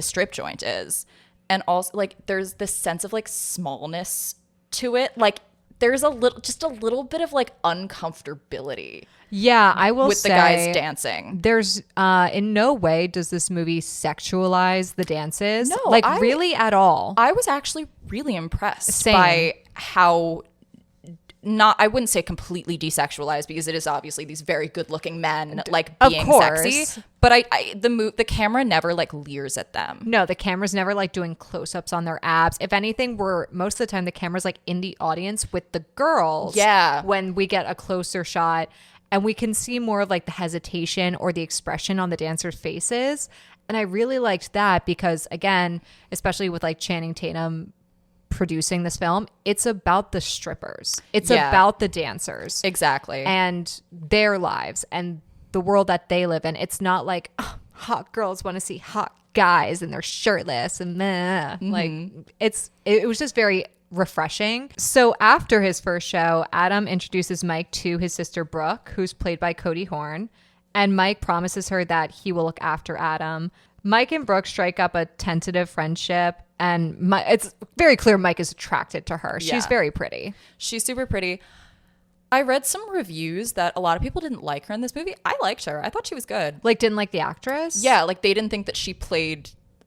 strip joint is. And also like there's this sense of like smallness to it. Like there's a little bit of like uncomfortability. Yeah, I will with say the guys dancing. There's in no way does this movie sexualize the dances. No, like really at all. I was actually really impressed Same. by how I wouldn't say completely desexualized, because it is obviously these very good looking men like being sexy. But the camera never like leers at them. No, the camera's never like doing close-ups on their abs. If anything, most of the time the camera's like in the audience with the girls. Yeah. When we get a closer shot, and we can see more of like the hesitation or the expression on the dancers' faces. And I really liked that because, again, especially with like Channing Tatum producing this film, it's about the strippers. It's about the dancers. Exactly. And their lives and the world that they live in. It's not like hot girls want to see hot guys and they're shirtless and meh. Like it was just very refreshing. So after his first show, Adam introduces Mike to his sister Brooke, who's played by Cody Horn, and Mike promises her that he will look after Adam. Mike and Brooke strike up a tentative friendship, and it's very clear Mike is attracted to her. She's very pretty. She's super pretty. I read some reviews that a lot of people didn't like her in this movie. I liked her. I thought she was good. Like, didn't like the actress? Yeah, like they didn't think that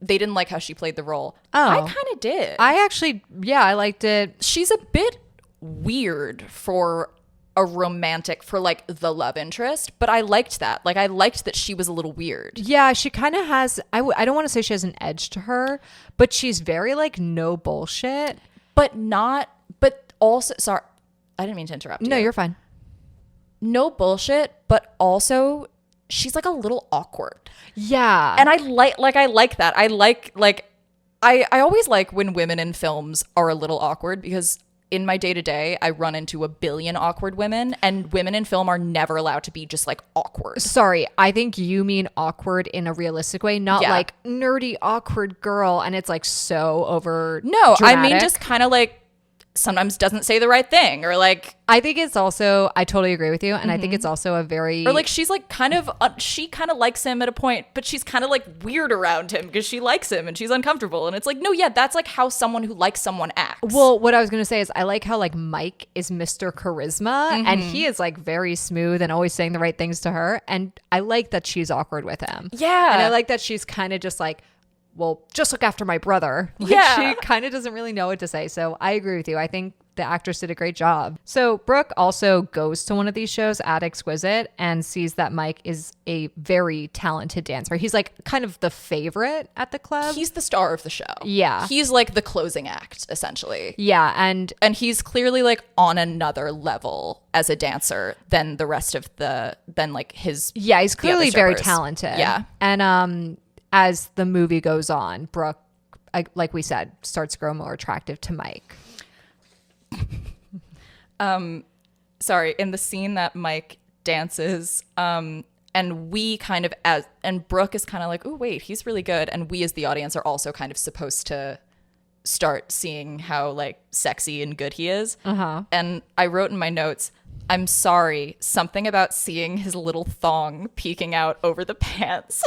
they didn't like how she played the role. Oh. I kind of did. I liked it. She's a bit weird for a romantic, for like the love interest, but I liked that. Like, I liked that she was a little weird. Yeah, she kind of has, I don't want to say she has an edge to her, but she's very like no bullshit. But also, sorry, I didn't mean to interrupt you. No, you're fine. No bullshit, but also she's like a little awkward. Yeah. And I like that. I always like when women in films are a little awkward, because in my day-to-day, I run into a billion awkward women, and women in film are never allowed to be just like awkward. Sorry, I think you mean awkward in a realistic way, not like nerdy awkward girl, and it's like so over. No, dramatic. I mean just kind of like sometimes doesn't say the right thing, or like I think it's also, I totally agree with you, and I think it's also a very, or like she's like kind of she kind of likes him at a point, but she's kind of like weird around him because she likes him and she's uncomfortable, and it's like, no, yeah, that's like how someone who likes someone acts. Well, what I was gonna say is I like how like Mike is Mr. Charisma, and he is like very smooth and always saying the right things to her, and I like that she's awkward with him. Yeah, and I like that she's kind of just like, well, just look after my brother. Like, yeah. She kind of doesn't really know what to say. So I agree with you. I think the actress did a great job. So Brooke also goes to one of these shows at Exquisite and sees that Mike is a very talented dancer. He's like kind of the favorite at the club. He's the star of the show. Yeah. He's like the closing act, essentially. Yeah. And he's clearly like on another level as a dancer than the rest of than like his. Yeah, he's clearly very strippers. Talented. Yeah. And as the movie goes on, Brooke, like we said, starts to grow more attractive to Mike. Sorry, in the scene that Mike dances, and we kind of and Brooke is kind of like, oh wait, he's really good, and we as the audience are also kind of supposed to start seeing how like sexy and good he is. And I wrote in my notes, I'm sorry, something about seeing his little thong peeking out over the pants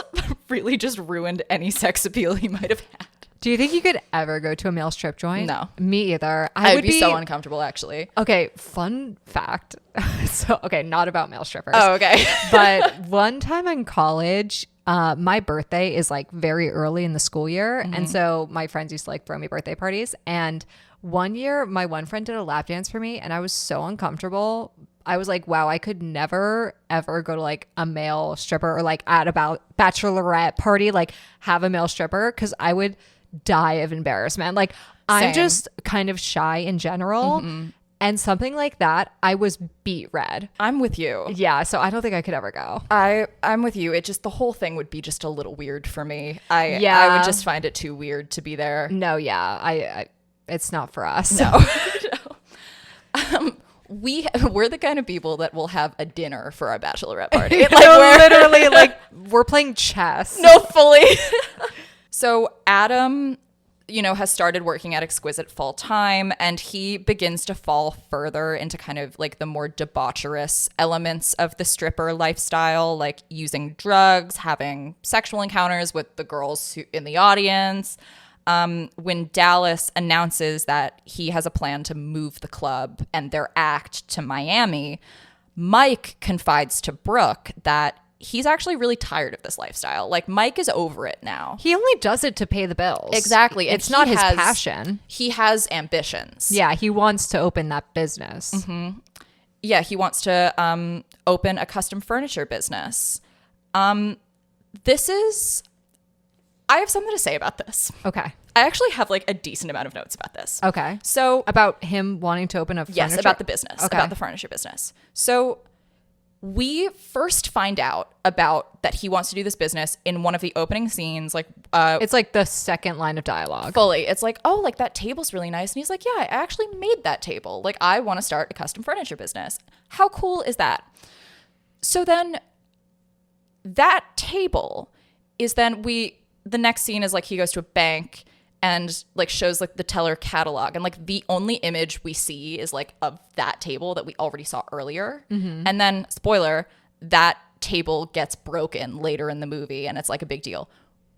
really just ruined any sex appeal he might have had. Do you think you could ever go to a male strip joint? No. Me either. I would be so uncomfortable, actually. Okay, fun fact. Not about male strippers. Oh, okay. But one time in college, my birthday is like very early in the school year. And so my friends used to like throw me birthday parties. And one year, my one friend did a lap dance for me, and I was so uncomfortable. I was like, wow, I could never, ever go to like a male stripper or like at a bachelorette party, like have a male stripper, because I would die of embarrassment. Like, I'm just kind of shy in general. And something like that, I was beet red. I'm with you. Yeah, so I don't think I could ever go. I'm with you. It just, the whole thing would be just a little weird for me. I would just find it too weird to be there. No, yeah. I it's not for us. No. No. We're the kind of people that will have a dinner for our bachelorette party. Like, we're literally like, we're playing chess. No, fully. So Adam, has started working at Exquisite full time, and he begins to fall further into kind of like the more debaucherous elements of the stripper lifestyle, like using drugs, having sexual encounters with the girls in the audience. When Dallas announces that he has a plan to move the club and their act to Miami, Mike confides to Brooke that he's actually really tired of this lifestyle. Like, Mike is over it now. He only does it to pay the bills. Exactly. It's not his passion. He has ambitions. Yeah, he wants to open that business. Yeah, he wants to open a custom furniture business. I have something to say about this. Okay. I actually have like a decent amount of notes about this. Okay. So about him wanting to open a furniture? Yes, about the business, okay. About the furniture business. So we first find out about that he wants to do this business in one of the opening scenes. Like, it's like the second line of dialogue. Fully. It's like, oh, like that table's really nice. And he's like, yeah, I actually made that table. Like, I want to start a custom furniture business. How cool is that? So then that table is then the next scene is like he goes to a bank and like shows like the teller catalog, and like the only image we see is like of that table that we already saw earlier. And then spoiler, that table gets broken later in the movie and it's like a big deal.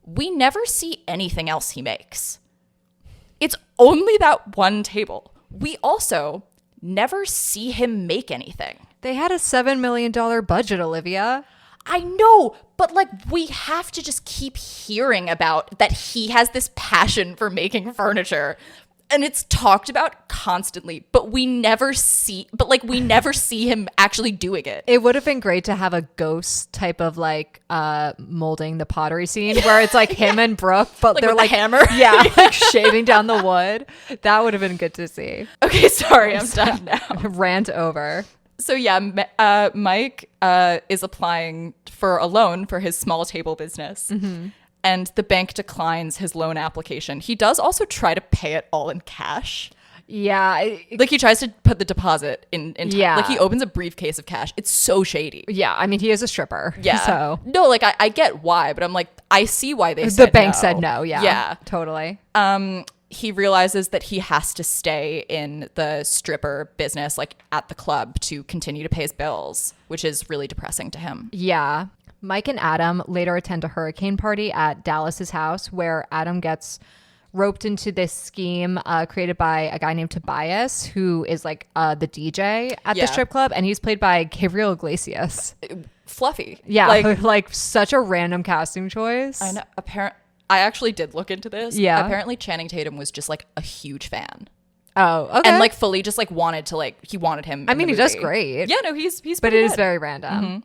We never see anything else he makes. It's only that one table. We also never see him make anything. They had a $7 million budget, Olivia. I know, but like we have to just keep hearing about that he has this passion for making furniture, and it's talked about constantly, but we never see him actually doing it. It would have been great to have a ghost type of like molding the pottery scene where it's like him and Brooke, but they're with like the hammer. Yeah, like shaving down the wood. That would have been good to see. Okay, sorry, I'm done now. Rant over. So yeah, Mike is applying for a loan for his small table business. And the bank declines his loan application. He does also try to pay it all in cash. Yeah. Like he tries to put the deposit in Yeah. Like he opens a briefcase of cash. It's so shady. Yeah. I mean, he is a stripper. Yeah. So no, like I get why, but I'm like, I see why they the said bank no. said no. Yeah. Yeah. Totally. He realizes that he has to stay in the stripper business, like at the club, to continue to pay his bills, which is really depressing to him. Yeah. Mike and Adam later attend a hurricane party at Dallas's house where Adam gets roped into this scheme created by a guy named Tobias, who is like the DJ at the strip club, and he's played by Gabriel Iglesias. Fluffy. Yeah, like such a random casting choice. I know. I actually did look into this. Yeah. Apparently Channing Tatum was just like a huge fan. Oh, okay. And like fully just like wanted him. I mean, he does great. Yeah, no, he's but it is very random.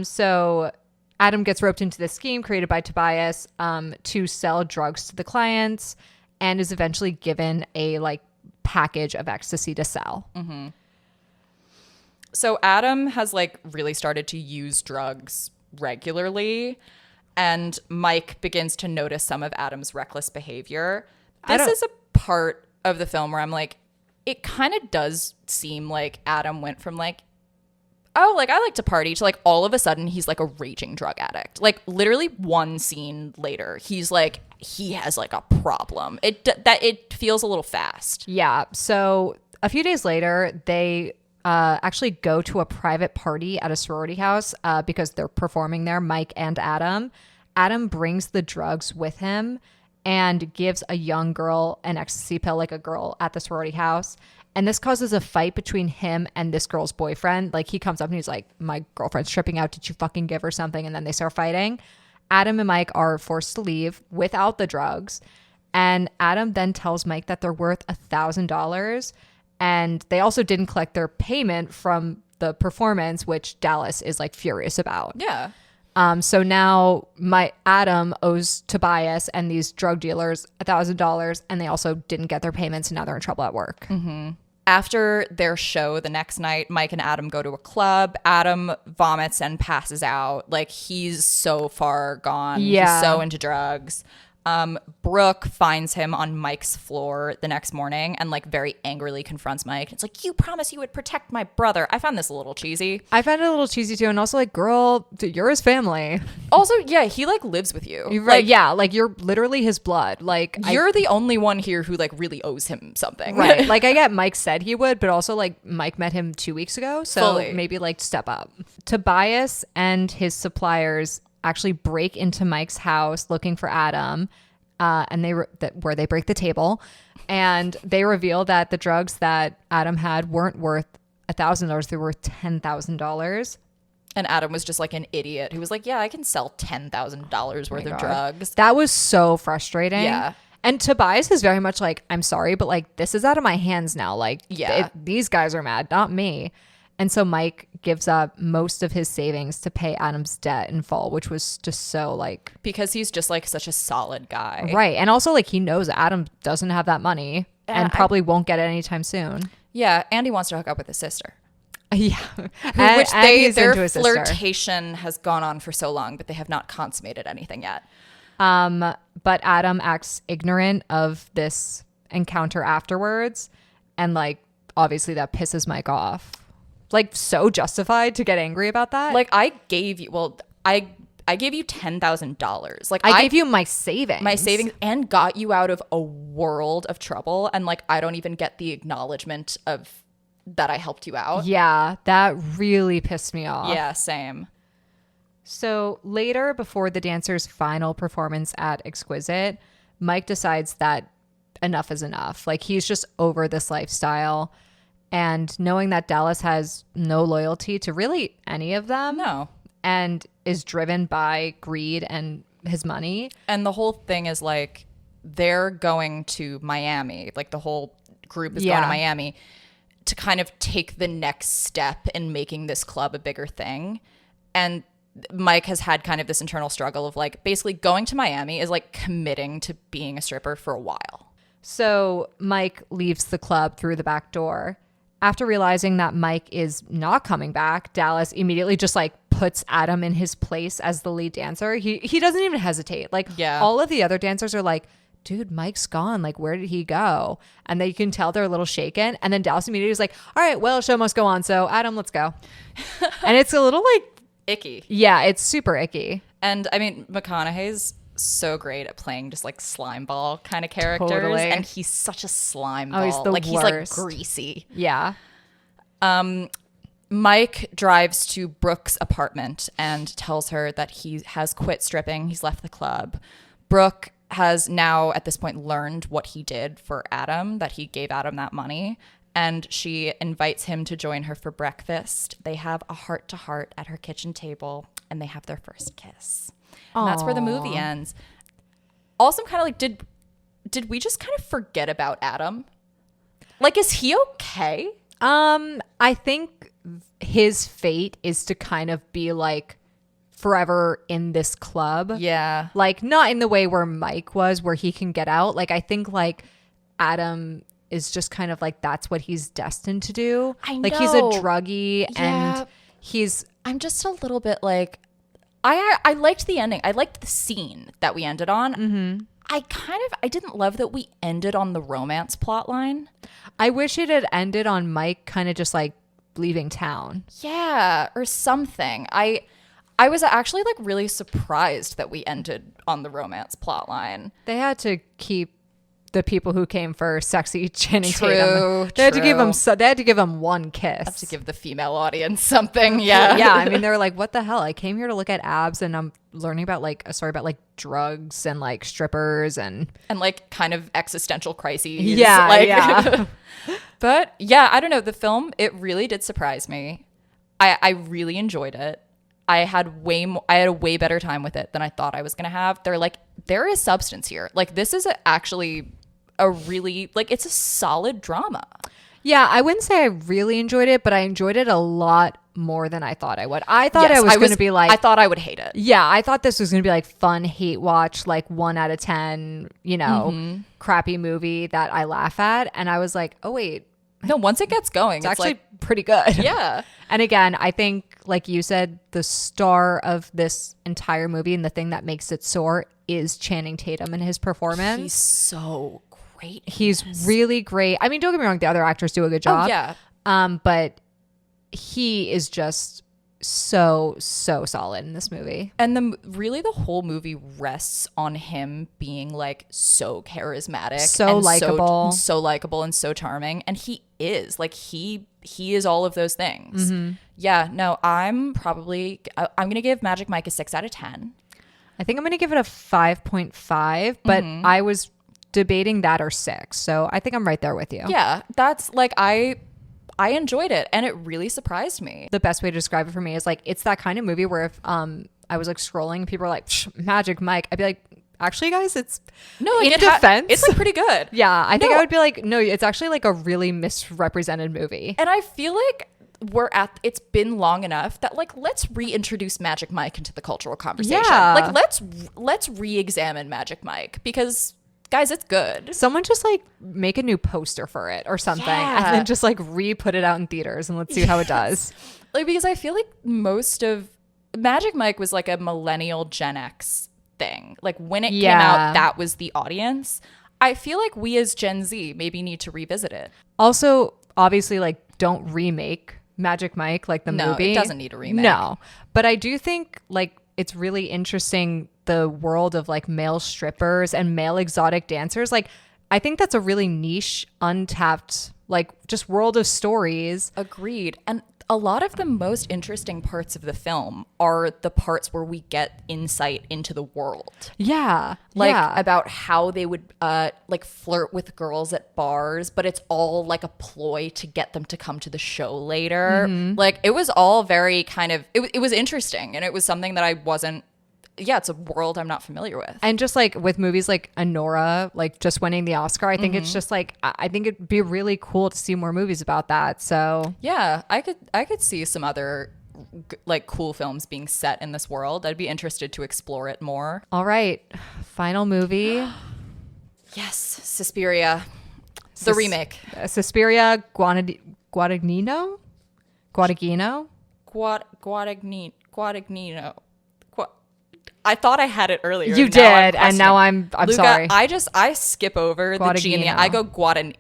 So Adam gets roped into this scheme created by Tobias to sell drugs to the clients, and is eventually given a like package of ecstasy to sell. So Adam has like really started to use drugs regularly, and Mike begins to notice some of Adam's reckless behavior. This is a part of the film where I'm like, it kind of does seem like Adam went from like, oh, like I like to party, to like all of a sudden he's like a raging drug addict. Like literally one scene later, he's like, he has like a problem. It feels a little fast. Yeah. So a few days later, they actually go to a private party at a sorority house because they're performing there, Mike and Adam. Adam brings the drugs with him and gives a young girl an ecstasy pill, like a girl at the sorority house. And this causes a fight between him and this girl's boyfriend. Like he comes up and he's like, my girlfriend's tripping out. Did you fucking give her something? And then they start fighting. Adam and Mike are forced to leave without the drugs. And Adam then tells Mike that they're worth $1,000. And they also didn't collect their payment from the performance, which Dallas is like furious about. Yeah. So now Adam owes Tobias and these drug dealers $1,000, and they also didn't get their payments, and now they're in trouble at work. After their show the next night, Mike and Adam go to a club. Adam vomits and passes out. Like he's so far gone. Yeah. He's so into drugs. Brooke finds him on Mike's floor the next morning and like very angrily confronts Mike. It's like, you promised you would protect my brother. I found this a little cheesy. I found it a little cheesy too. And also like, girl, you're his family. Also, yeah, he like lives with you. Right. Yeah. Like you're literally his blood. Like you're the only one here who like really owes him something. Right. Like I get Mike said he would, but also like Mike met him 2 weeks ago. So Fully. Maybe like step up. Tobias and his suppliers actually break into Mike's house looking for Adam, and where they break the table, and they reveal that the drugs that Adam had weren't worth $1,000; they were worth $10,000. And Adam was just like an idiot who was like, "Yeah, I can sell $10,000 worth of drugs." That was so frustrating. Yeah. And Tobias is very much like, I'm sorry, but like this is out of my hands now. Like, yeah, these guys are mad, not me. And so Mike gives up most of his savings to pay Adam's debt in full, which was just so like... Because he's just like such a solid guy. Right. And also like he knows Adam doesn't have that money and probably won't get it anytime soon. Yeah. And he wants to hook up with his sister. Yeah. Which their sister. flirtation has gone on for so long, but they have not consummated anything yet. But Adam acts ignorant of this encounter afterwards. And like, obviously that pisses Mike off. Like so justified to get angry about that. Like I I gave you $10,000. Like I gave you my savings. And got you out of a world of trouble. And like, I don't even get the acknowledgement of that I helped you out. Yeah, that really pissed me off. Yeah, same. So later, before the dancer's final performance at Exquisite, Mike decides that enough is enough. Like, he's just over this lifestyle. And knowing that Dallas has no loyalty to really any of them. No. And is driven by greed and his money. And the whole thing is like, they're going to Miami. Like, the whole group is going to Miami to kind of take the next step in making this club a bigger thing. And Mike has had kind of this internal struggle of like, basically going to Miami is like committing to being a stripper for a while. So Mike leaves the club through the back door. After realizing that Mike is not coming back, Dallas immediately just like puts Adam in his place as the lead dancer. He doesn't even hesitate. Like, all of the other dancers are like, dude, Mike's gone. Like, where did he go? And they can tell they're a little shaken. And then Dallas immediately is like, all right, well, show must go on. So Adam, let's go. And it's a little like icky. Yeah, it's super icky. And I mean, McConaughey's so great at playing just like slime ball kind of characters. Totally. And he's such a slime ball. He's the like, worst. He's like greasy. Yeah. Mike drives to Brooke's apartment and tells her that he has quit stripping. He's left the club. Brooke has now at this point learned what he did for Adam, that he gave Adam that money. And she invites him to join her for breakfast. They have a heart-to-heart at her kitchen table, and they have their first kiss. And that's where the movie ends. Also, I'm kind of like, did we just kind of forget about Adam? Like, is he okay? I think his fate is to kind of be like forever in this club. Yeah. Like, not in the way where Mike was, where he can get out. Like, I think like Adam is just kind of like, that's what he's destined to do. I know. Like, he's a druggie and I'm just a little bit like, I liked the ending. I liked the scene that we ended on. Mm-hmm. I didn't love that we ended on the romance plot line. I wish it had ended on Mike kind of just like leaving town. Yeah, or something. I was actually like really surprised that we ended on the romance plot line. They had to keep the people who came for sexy Channing True, Tatum. They had to give him one kiss. Have to give the female audience something. Yeah. Yeah. I mean, they were like, what the hell? I came here to look at abs and I'm learning about like a story about like drugs and like strippers and like kind of existential crises. Yeah. Like, yeah. But yeah, I don't know. The film, it really did surprise me. I really enjoyed it. I had a way better time with it than I thought I was going to have. There is substance here. Like, this is actually a really, like, it's a solid drama. Yeah, I wouldn't say I really enjoyed it, but I enjoyed it a lot more than I thought I would. I thought I was going to be like, I thought I would hate it. Yeah, I thought this was going to be like fun hate watch, like 1 out of 10, crappy movie that I laugh at. And I was like, oh, wait. No, once it gets going, it's actually like, pretty good. Yeah. And again, I think, like you said, the star of this entire movie and the thing that makes it soar is Channing Tatum and his performance. He's so great. He's really great. I mean, don't get me wrong, the other actors do a good job. Oh, yeah. But he is just so solid in this movie. And the whole movie rests on him being like so charismatic, so likable and so charming. And he is like, he is all of those things. Mm-hmm. Yeah, no, I'm going to give Magic Mike a 6 out of 10. I think I'm going to give it a 5.5, but I was debating that or 6. So I think I'm right there with you. Yeah, that's like, I enjoyed it and it really surprised me. The best way to describe it for me is like, it's that kind of movie where if I was like scrolling, people are like, Magic Mike, I'd be like, actually guys, it's like, in defense. It's like pretty good. Yeah, I think I would be like, no, it's actually like a really misrepresented movie. And I feel like it's been long enough that like, let's reintroduce Magic Mike into the cultural conversation. Yeah. Like let's re-examine Magic Mike because guys, it's good. Someone just like make a new poster for it or something and then just like re-put it out in theaters and let's see how it does. Like, because I feel like most of Magic Mike was like a millennial Gen X thing. Like when it came out, that was the audience. I feel like we as Gen Z maybe need to revisit it. Also, obviously, like don't remake Magic Mike like the movie. No, it doesn't need a remake. No, but I do think like it's really interesting, the world of like male strippers and male exotic dancers. Like, I think that's a really niche, untapped, like just world of stories. Agreed. And a lot of the most interesting parts of the film are the parts where we get insight into the world. Yeah. Like about how they would like flirt with girls at bars, but it's all like a ploy to get them to come to the show later. Like it was all very kind of, it was interesting, and it was something that I wasn't, it's a world I'm not familiar with. And just like with movies like Anora, like just winning the Oscar, I think it's just like, I think it'd be really cool to see more movies about that. So yeah, I could see some other like cool films being set in this world. I'd be interested to explore it more. all right, final movie. Yes, Suspiria, the remake. Suspiria, Guadagnino. Guadagnino. I thought I had it earlier. You did, and now I'm Luca, sorry. I skip over the G and the I go Guadagnino.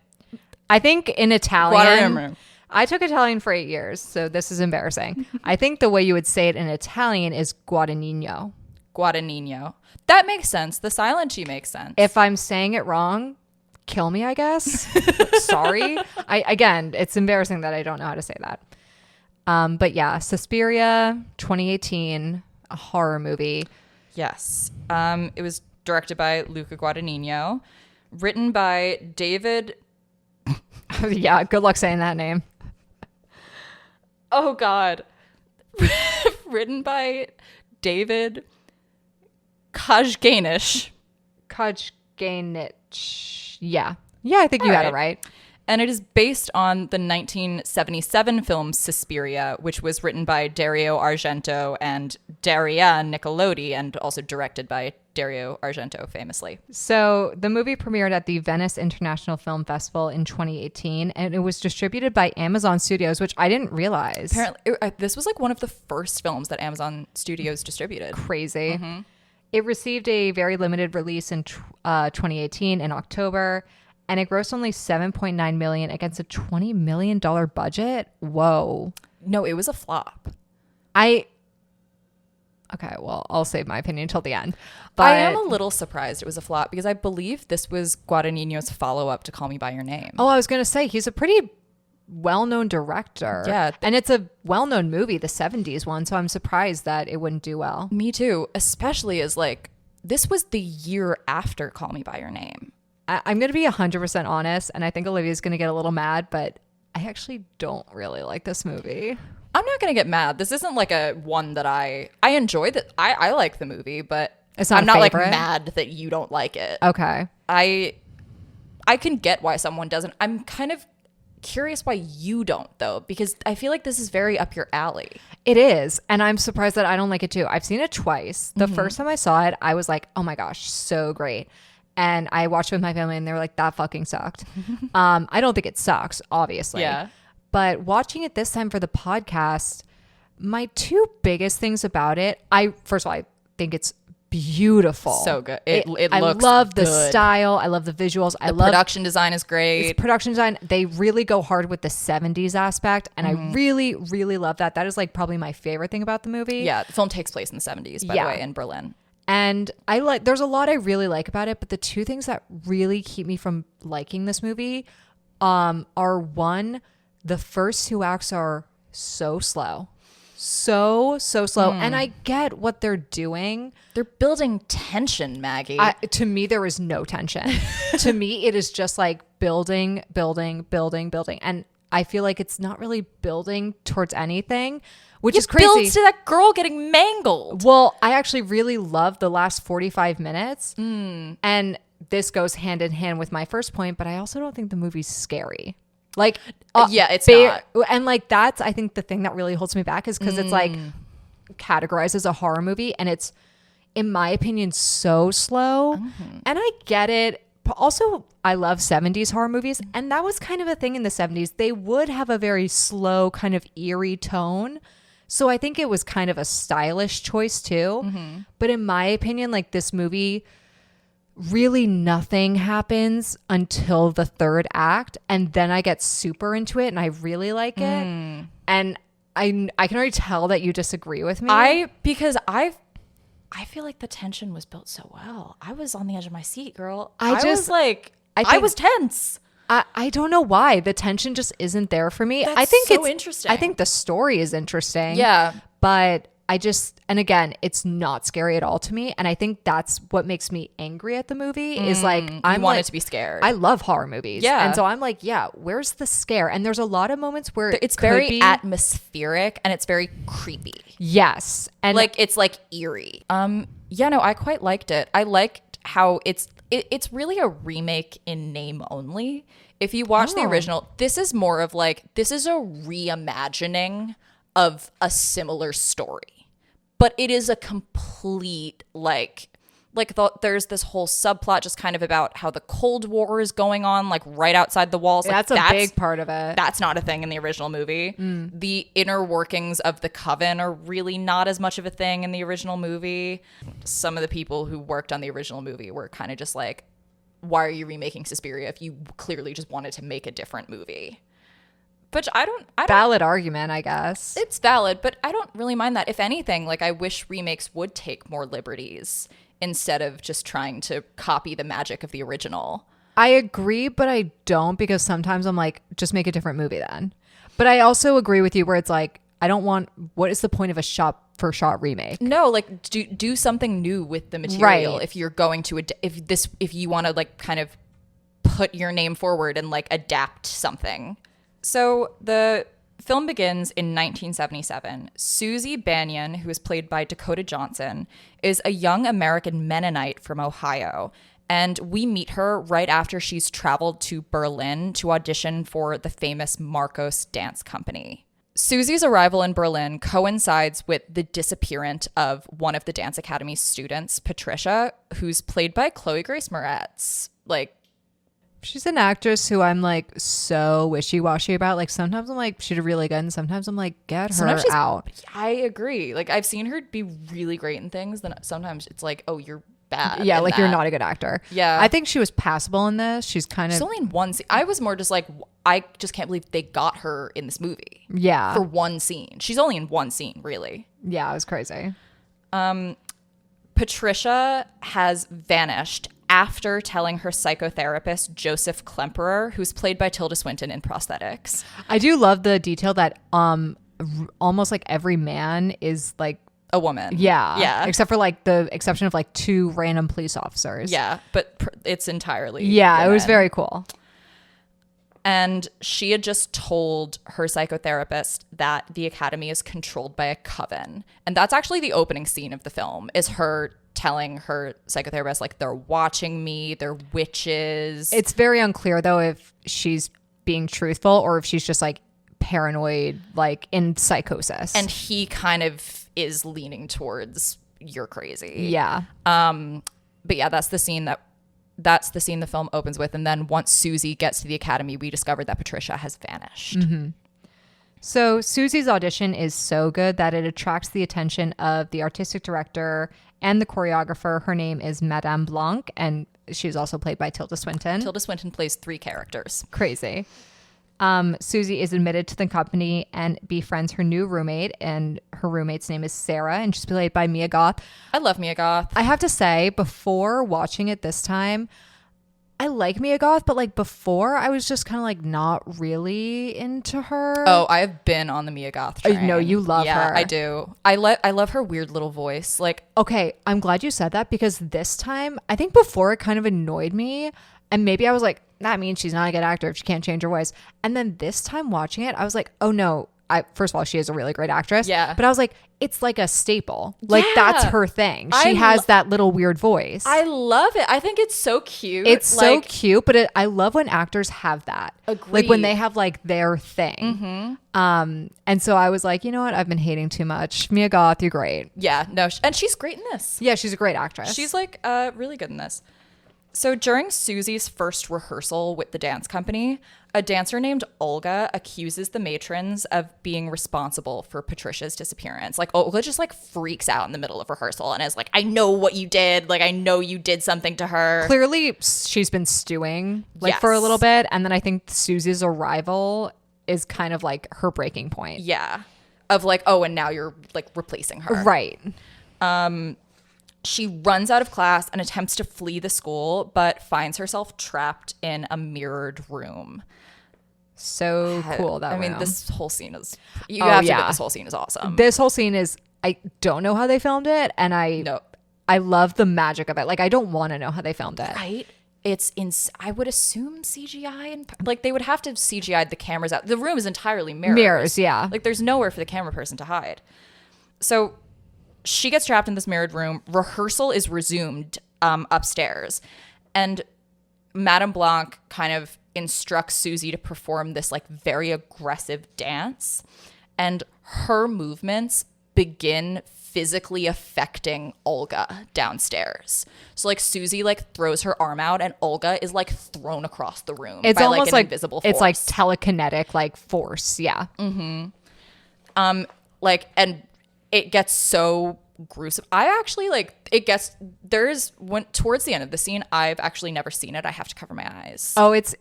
I think in Italian, I took Italian for 8 years, so this is embarrassing. I think the way you would say it in Italian is Guadagnino. Guadagnino. That makes sense. The silent G makes sense. If I'm saying it wrong, kill me, I guess. Sorry. Again, it's embarrassing that I don't know how to say that. But yeah, Suspiria, 2018, a horror movie. Yes. It was directed by Luca Guadagnino, written by David. Yeah, good luck saying that name. Oh, God. Written by David Kajganish. Yeah. Yeah, I think you got it right. And it is based on the 1977 film Suspiria, which was written by Dario Argento and Daria Nicolodi, and also directed by Dario Argento, famously. So the movie premiered at the Venice International Film Festival in 2018, and it was distributed by Amazon Studios, which I didn't realize. Apparently, this was like one of the first films that Amazon Studios distributed. Crazy. It received a very limited release in 2018 in October, and it grossed only $7.9 million against a $20 million budget. Whoa. No, it was a flop. Okay, well, I'll save my opinion until the end. But I am a little surprised it was a flop because I believe this was Guadagnino's follow-up to Call Me By Your Name. Oh, I was going to say, he's a pretty well-known director. Yeah. And it's a well-known movie, the 70s one, so I'm surprised that it wouldn't do well. Me too, especially as like, this was the year after Call Me By Your Name. I'm going to be 100% honest, and I think Olivia's going to get a little mad, but I actually don't really like this movie. I'm not going to get mad. This isn't like a one that I enjoy. That I like the movie, but it's not I'm not like favorite. mad that you don't like it. Okay. I can get why someone doesn't. I'm kind of curious why you don't, though, because I feel like this is very up your alley. It is, and I'm surprised that I don't like it too. I've seen it twice. The first time I saw it, I was like, oh my gosh, so great. And I watched it with my family, and they were like, that fucking sucked. I don't think it sucks, obviously. Yeah. But watching it this time for the podcast, my two biggest things about it, first of all, I think it's beautiful. So good. It looks I love the good. style. I love the visuals. The production design is great. Its production design. They really go hard with the 70s aspect. And I really, really love that. That is like probably my favorite thing about the movie. Yeah. The film takes place in the 70s, by the way, in Berlin. And there's a lot I really like about it, but the two things that really keep me from liking this movie are one, the first two acts are so slow. So slow. And I get what they're doing. They're building tension, Maggie. To me, there is no tension. To me, it is just like building. And I feel like it's not really building towards anything, which is crazy. It builds to that girl getting mangled. Well, I actually really love the last 45 minutes. And this goes hand in hand with my first point, but I also don't think the movie's scary. Like, yeah, it's not. And like, that's, I think the thing that really holds me back is because it's like categorized as a horror movie, and it's, in my opinion, so slow. And I get it. But also, I love 70s horror movies, and that was kind of a thing in the 70s. They would have a very slow, kind of eerie tone. So I think it was kind of a stylish choice too. But in my opinion, like, this movie, really nothing happens until the third act, and then I get super into it and I really like it. And I can already tell that you disagree with me. Because I feel like the tension was built so well. I was on the edge of my seat, girl. I was like, I was tense. I don't know why the tension just isn't there for me. That's I think so it's interesting. I think the story is interesting. Yeah. But and again, it's not scary at all to me. And I think that's what makes me angry at the movie is like, I want it to be scared. I love horror movies. Yeah. And so I'm like, yeah, where's the scare? And there's a lot of moments where it's very atmospheric and it's very creepy. Yes. And like, it's like eerie. Yeah, no, I quite liked it. I liked how it's really a remake in name only. If you watch the original, this is more of like, this is a reimagining of a similar story, but it is a complete there's this whole subplot just kind of about how the Cold War is going on, like right outside the walls. That's a big part of it. That's not a thing in the original movie. The inner workings of the Coven are really not as much of a thing in the original movie. Some of the people who worked on the original movie were kind of just like, why are you remaking Suspiria if you clearly just wanted to make a different movie? Which I don't valid argument, I guess. It's valid, but I don't really mind that. If anything, like I wish remakes would take more liberties instead of just trying to copy the magic of the original. I agree, but I don't, because sometimes I'm like, just make a different movie then. But I also agree with you where it's like, I don't want, what is the point of a shot for shot remake? No, like do something new with the material. Right. If you're going to if you want to like kind of put your name forward and like adapt something. So the film begins in 1977. Susie Banyan, who is played by Dakota Johnson, is a young American Mennonite from Ohio. And we meet her right after she's traveled to Berlin to audition for the famous Marcos Dance Company. Susie's arrival in Berlin coincides with the disappearance of one of the Dance Academy's students, Patricia, who's played by Chloe Grace Moretz. Like, she's an actress who I'm like so wishy-washy about. Like sometimes I'm like, she did really good, and sometimes I'm like, get her out. I agree. Like I've seen her be really great in things, then sometimes it's like, oh, you're bad. Yeah, like you're not a good actor. Yeah. I think she was passable in this. She's only in one scene. I was more just like, I just can't believe they got her in this movie. Yeah. For one scene. She's only in one scene, really. Yeah, it was crazy. Patricia has vanished after telling her psychotherapist, Joseph Klemperer, who's played by Tilda Swinton in prosthetics. I do love the detail that almost like every man is like a woman. Yeah. Except for like the exception of like 2 random police officers. Yeah, but it's entirely women. It was very cool. And she had just told her psychotherapist that the academy is controlled by a coven. And that's actually the opening scene of the film, is her telling her psychotherapist, like, they're watching me, they're witches. It's very unclear, though, if she's being truthful or if she's just, like, paranoid, like, in psychosis. And he kind of is leaning towards, you're crazy. Yeah. But yeah, that's the scene the film opens with. And then once Susie gets to the academy, we discover that Patricia has vanished. Mm-hmm. So Susie's audition is so good that it attracts the attention of the artistic director and the choreographer. Her name is Madame Blanc, and she's also played by Tilda Swinton. Tilda Swinton plays 3 characters. Crazy. Susie is admitted to the company and befriends her new roommate, and her roommate's name is Sarah, and she's played by Mia Goth. I love Mia Goth. I have to say, before watching it this time, I like Mia Goth, but like before, I was just kind of like not really into her. Oh, I have been on the Mia Goth train. I know you love her. Yeah, I do. I love her weird little voice. Like, okay, I'm glad you said that, because this time, I think before it kind of annoyed me, and maybe I was like, that means she's not a good actor if she can't change her voice. And then this time watching it, I was like, oh no. First of all, she is a really great actress. Yeah. But I was like, it's like a staple. Like, that's her thing. She has that little weird voice. I love it. I think it's so cute. It's so cute, but I love when actors have that. Agreed. Like when they have like their thing. Mm-hmm. And so I was like, you know what? I've been hating too much. Mia Goth, you're great. Yeah, no, and she's great in this. Yeah, she's a great actress. She's like really good in this. So during Susie's first rehearsal with the dance company, a dancer named Olga accuses the matrons of being responsible for Patricia's disappearance. Like, Olga just like freaks out in the middle of rehearsal and is like, I know what you did. Like, I know you did something to her. Clearly, she's been stewing for a little bit. And then I think Susie's arrival is kind of like her breaking point. Yeah. Of like, oh, and now you're like replacing her. Right. She runs out of class and attempts to flee the school, but finds herself trapped in a mirrored room. So cool that I mean, room. this whole scene is... You have to admit this whole scene is awesome. This whole scene is... I don't know how they filmed it, and I love the magic of it. Like, I don't want to know how they filmed it. Right? It's in... I would assume CGI. And like, they would have to have CGI'd the cameras out. The room is entirely mirrors. Mirrors, yeah. Like, there's nowhere for the camera person to hide. So she gets trapped in this mirrored room. Rehearsal is resumed upstairs. And Madame Blanc kind of instructs Susie to perform this like very aggressive dance. And her movements begin physically affecting Olga downstairs. So like Susie like throws her arm out and Olga is like thrown across the room. It's by, almost like, an like invisible force. It's like telekinetic like force. Yeah. Like, and it gets so gruesome. I actually like it gets towards the end of the scene, I've actually never seen it. I have to cover my eyes. Oh, it's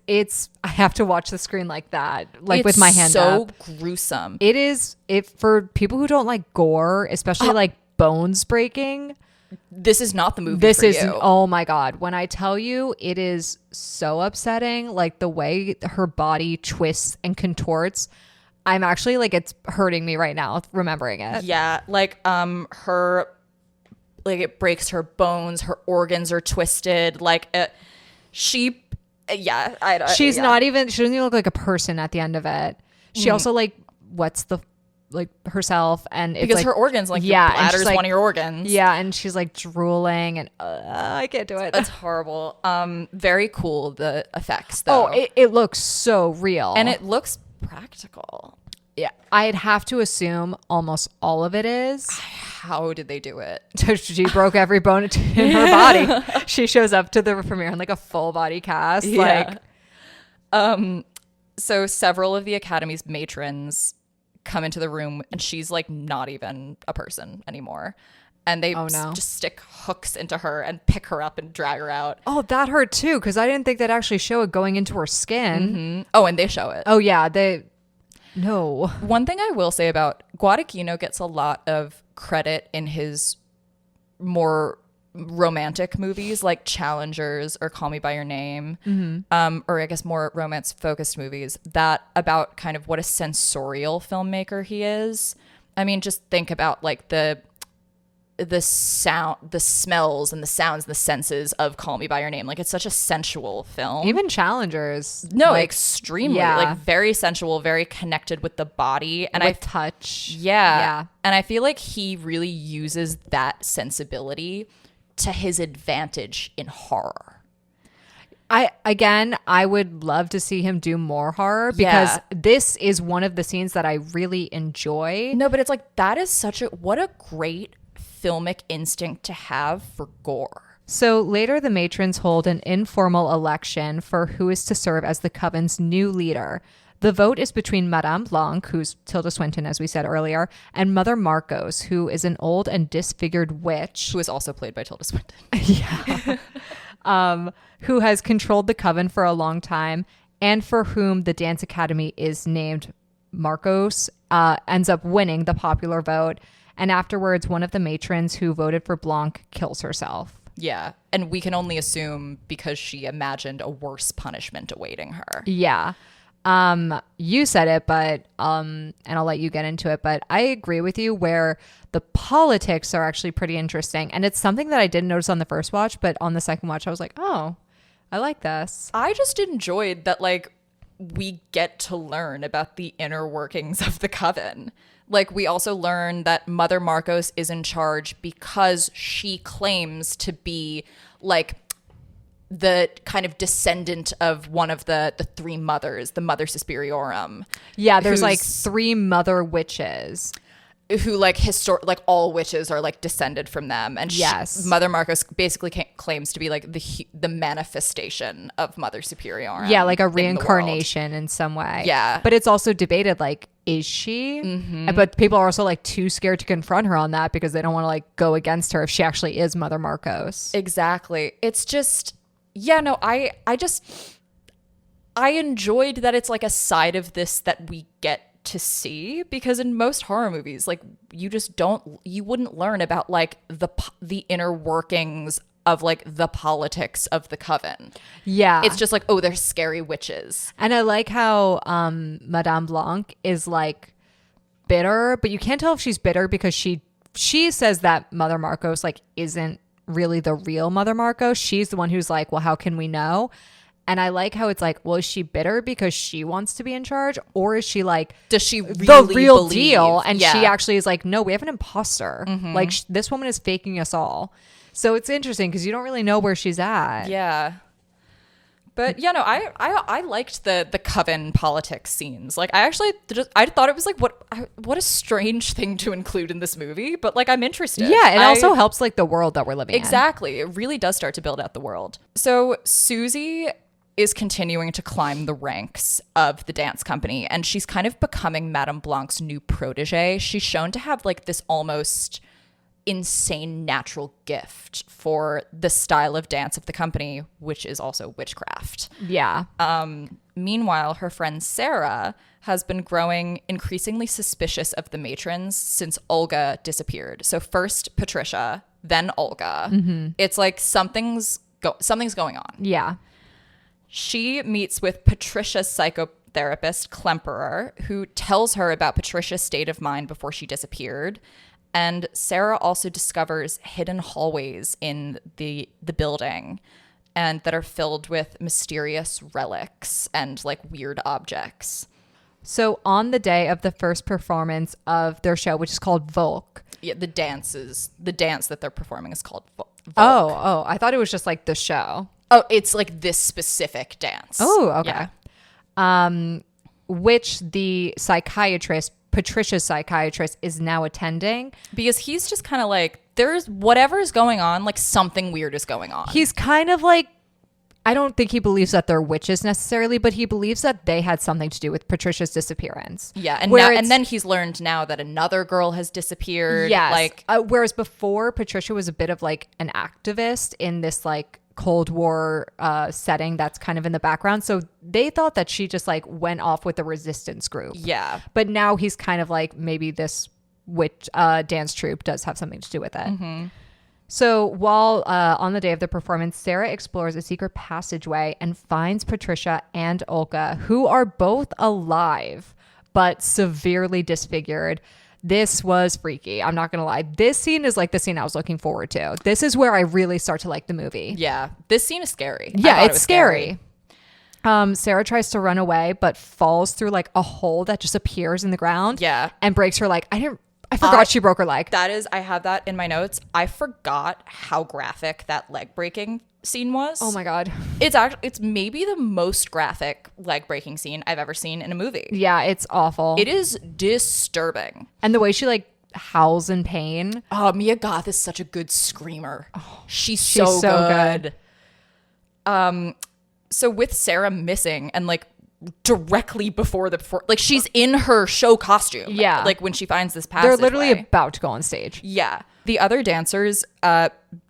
I have to watch the screen like that, like It's with my hand up. so gruesome. It is for people who don't like gore, especially like bones breaking. This is not the movie This for is you. oh my god. When I tell you, it is so upsetting, like the way her body twists and contorts. I'm actually like, it's hurting me right now remembering it. Yeah, like her, like it breaks her bones. Her organs are twisted. Like she She's not even. She doesn't even look like a person at the end of it. She also like what's the like herself and it's because like, her organs, like your bladder is like, one of your organs. Yeah, and she's like drooling and I can't do it. That's horrible. Very cool, the effects though. Oh, it looks so real and it looks practical. Yeah, I'd have to assume almost all of it is. How did they do it? She broke every bone in her body. She shows up to the premiere in like a full body cast. Yeah. So several of the Academy's matrons come into the room and she's like not even a person anymore. And they just stick hooks into her and pick her up and drag her out. Oh, that hurt too, because I didn't think they'd actually show it going into her skin. Mm-hmm. Oh, and they show it. Oh, yeah. No. One thing I will say about Guadagino gets a lot of credit in his more romantic movies like Challengers or Call Me by Your Name, or I guess more romance focused movies that about kind of what a sensorial filmmaker he is. I mean, just think about like the sound, the smells and the sounds and the senses of Call Me by Your Name. Like it's such a sensual film. Even Challengers. No, like, extremely. yeah. Like very sensual, very connected with the body. And with touch. Yeah. And I feel like he really uses that sensibility to his advantage in horror. I would love to see him do more horror because this is one of the scenes that I really enjoy. No, but it's like that is what a great filmic instinct to have for gore. So later the matrons hold an informal election for who is to serve as the coven's new leader. The vote is between Madame Blanc, who's Tilda Swinton, as we said earlier, and Mother Marcos, who is an old and disfigured witch. Who is also played by Tilda Swinton. Yeah. Who has controlled the coven for a long time and for whom the Dance Academy is named Marcos, ends up winning the popular vote. And afterwards, one of the matrons who voted for Blanc kills herself. Yeah. And we can only assume because she imagined a worse punishment awaiting her. Yeah. You said it, but and I'll let you get into it, but I agree with you where the politics are actually pretty interesting. And it's something that I didn't notice on the first watch, but on the second watch, I was like, oh, I like this. I just enjoyed that, like, we get to learn about the inner workings of the coven. Like, we also learn that Mother Marcos is in charge because she claims to be, like, the kind of descendant of one of the three mothers, the Mother Susperiorum. Yeah, there's like three mother witches. Who like all witches are like descended from them, and yes, Mother Marcos basically claims to be like the manifestation of Mother Superior. Yeah, like a reincarnation in some way. Yeah, but it's also debated like, is she? Mm-hmm. But people are also like too scared to confront her on that because they don't want to like go against her if she actually is Mother Marcos. Exactly. It's just I enjoyed that it's like a side of this that we get to see, because in most horror movies, like you wouldn't learn about like the inner workings of like the politics of the coven. Yeah. It's just like, oh, they're scary witches. And I like how Madame Blanc is like bitter, but you can't tell if she's bitter because she says that Mother Marcos like isn't really the real Mother Marcos. She's the one who's like, well, how can we know? And I like how it's like, well, is she bitter because she wants to be in charge, or is she like, does she really the real believe? deal? And Yeah. she actually is like, no, we have an imposter. Like this woman is faking us all. So it's interesting because you don't really know where she's at. Yeah. But yeah, no, I liked the coven politics scenes. Like I thought it was like what a strange thing to include in this movie, but like I'm interested. Yeah, it also helps like the world that we're living in. Exactly. It really does start to build out the world. So Susie is continuing to climb the ranks of the dance company, and she's kind of becoming Madame Blanc's new protege. She's shown to have like this almost insane natural gift for the style of dance of the company, which is also witchcraft. Yeah. Meanwhile, her friend Sarah has been growing increasingly suspicious of the matrons since Olga disappeared. So first Patricia, then Olga. It's like something's going on. Yeah. She meets with Patricia's psychotherapist, Klemperer, who tells her about Patricia's state of mind before she disappeared. And Sarah also discovers hidden hallways in the building and that are filled with mysterious relics and like weird objects. So on the day of the first performance of their show, which is called Volk. Yeah, the dance that they're performing is called Volk. Oh, I thought it was just like the show. Oh, it's like this specific dance. Oh, okay. Yeah. Which the psychiatrist, Patricia's psychiatrist, is now attending. Because he's just kind of like, there's whatever's going on, like something weird is going on. He's kind of like, I don't think he believes that they're witches necessarily, but he believes that they had something to do with Patricia's disappearance. Yeah, and then he's learned now that another girl has disappeared. Yes. Like, whereas before, Patricia was a bit of like an activist in this like Cold War setting that's kind of in the background. So they thought that she just like went off with the resistance group. yeah. But now he's kind of like, maybe this witch dance troupe does have something to do with it. So while on the day of the performance, Sarah explores a secret passageway and finds Patricia and Olga, who are both alive but severely disfigured. This was freaky. I'm not going to lie. This scene is like the scene I was looking forward to. This is where I really start to like the movie. Yeah. This scene is scary. Yeah, it's scary. Sarah tries to run away, but falls through like a hole that just appears in the ground. Yeah. And breaks her leg. I forgot she broke her leg. I have that in my notes. I forgot how graphic that leg breaking scene was. Oh my God. It's maybe the most graphic leg breaking scene I've ever seen in a movie. Yeah, it's awful. It is disturbing. And the way she like howls in pain. Oh, Mia Goth is such a good screamer. She's so good. So with Sarah missing and like directly before like she's in her show costume. Yeah. Like when she finds this passageway. They're literally about to go on stage. Yeah. The other dancers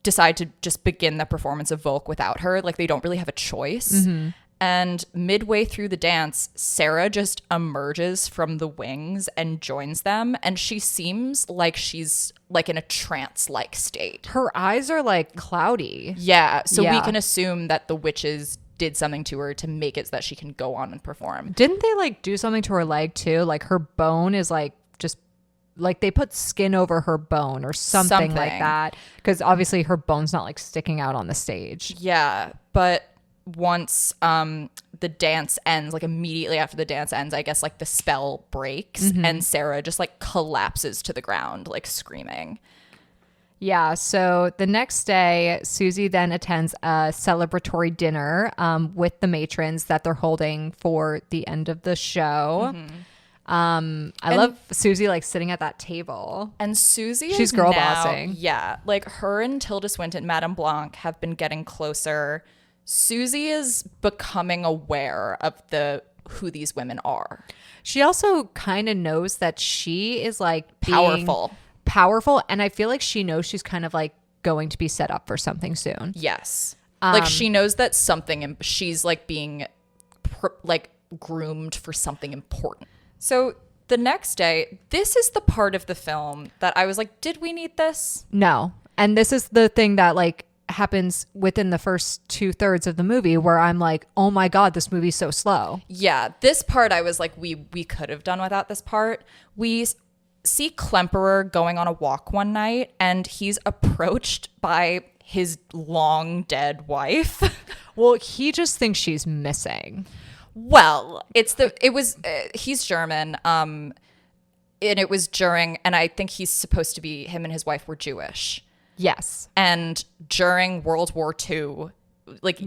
decide to just begin the performance of Volk without her. Like they don't really have a choice. And midway through the dance, Sarah just emerges from the wings and joins them. And she seems like she's like in a trance-like state. Her eyes are like cloudy. Yeah. So we Yeah. can assume that the witches did something to her to make it so that she can go on and perform. Didn't they like do something to her leg too? Like her bone is like just like they put skin over her bone or something. Like that. Because obviously her bone's not like sticking out on the stage. Yeah. But once the dance ends, like immediately after the dance ends, I guess like the spell breaks and Sarah just like collapses to the ground, like screaming. Yeah, so the next day, Susie then attends a celebratory dinner with the matrons that they're holding for the end of the show. I love Susie like sitting at that table. And Susie She's is girl now, bossing. Yeah, like her and Tilda Swinton, Madame Blanc, have been getting closer. Susie is becoming aware of who these women are. She also kind of knows that she is like Powerful. And I feel like she knows she's kind of like going to be set up for something soon. Yes. Like she knows that she's like being like groomed for something important. So The next day, this is the part of the film that I was like, did we need this? No. And this is the thing that like happens within the first 2/3 of the movie where I'm like, oh my God, this movie's so slow. Yeah, this part I was like, we could have done without this part. We see Klemperer going on a walk one night and he's approached by his long dead wife. Well, he just thinks she's missing. Well, he's German. And it was during, and I think he's supposed to be, him and his wife were Jewish. Yes. And during World War II, like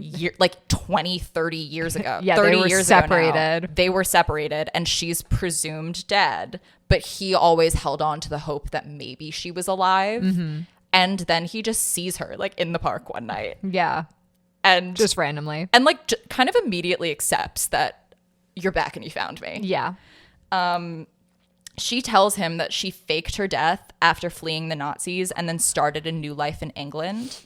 20, 30 years ago, yeah, 30 they were years separated. Ago now, they were separated and she's presumed dead. But he always held on to the hope that maybe she was alive. Mm-hmm. And then he just sees her like in the park one night. Yeah. And just randomly. And like kind of immediately accepts that you're back and you found me. Yeah. She tells him that she faked her death after fleeing the Nazis and then started a new life in England.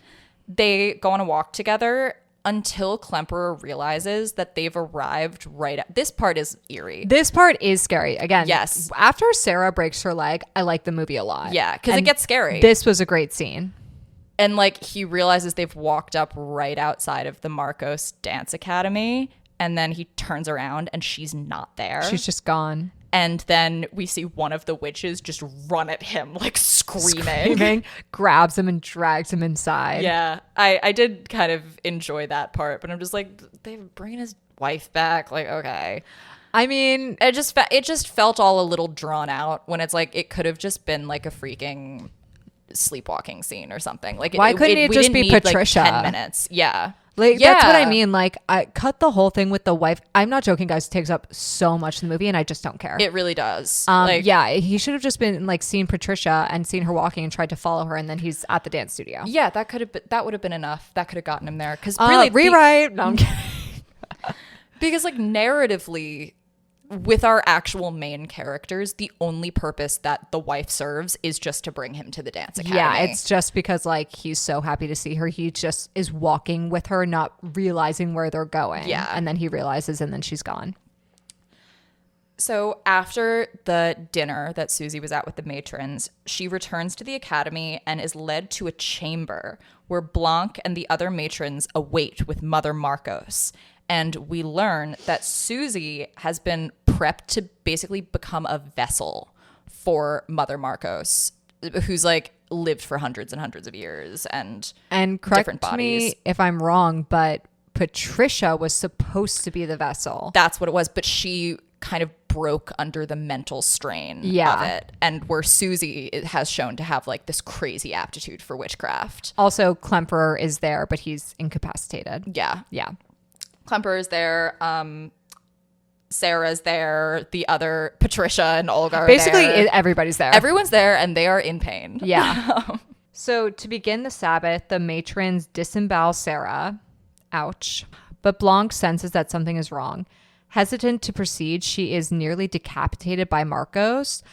They go on a walk together until Klemperer realizes that they've arrived right at... This part is eerie. This part is scary. Again, yes. After Sarah breaks her leg, I like the movie a lot. Yeah, because it gets scary. This was a great scene. And like he realizes they've walked up right outside of the Marcos Dance Academy, and then he turns around and she's not there. She's just gone. And then we see one of the witches just run at him, like screaming, grabs him and drags him inside. Yeah, I did kind of enjoy that part, but I'm just like, they're bringing his wife back. Like, okay. I mean, it just felt all a little drawn out when it's like it could have just been like a freaking sleepwalking scene or something. Like, why couldn't it just be Patricia? Like 10 minutes. Yeah. Like, yeah. That's what I mean. Like, I cut the whole thing with the wife. I'm not joking, guys. It takes up so much in the movie, and I just don't care. It really does. Yeah, he should have just been like seen Patricia and seen her walking and tried to follow her, and then he's at the dance studio. Yeah, that would have been enough. That could have gotten him there. Because really, rewrite. No, I'm kidding. Because like narratively, with our actual main characters, the only purpose that the wife serves is just to bring him to the dance academy. Yeah, it's just because like he's so happy to see her. He just is walking with her, not realizing where they're going. Yeah. And then he realizes and then she's gone. So after the dinner that Susie was at with the matrons, she returns to the academy and is led to a chamber where Blanc and the other matrons await with Mother Marcos. And we learn that Susie has been prepped to basically become a vessel for Mother Marcos, who's like lived for hundreds and hundreds of years and correct different bodies. Me if I'm wrong, but Patricia was supposed to be the vessel. That's what it was, but she kind of broke under the mental strain of it. And where Susie has shown to have like this crazy aptitude for witchcraft. Also, Klemperer is there, but he's incapacitated. Yeah. Yeah. Klemperer's there. Sarah's there. The other Patricia and Olga are basically there. Everybody's there. Everyone's there and they are in pain. Yeah. So to begin the Sabbath, the matrons disembowel Sarah. Ouch. But Blanc senses that something is wrong. Hesitant to proceed, she is nearly decapitated by Marcos.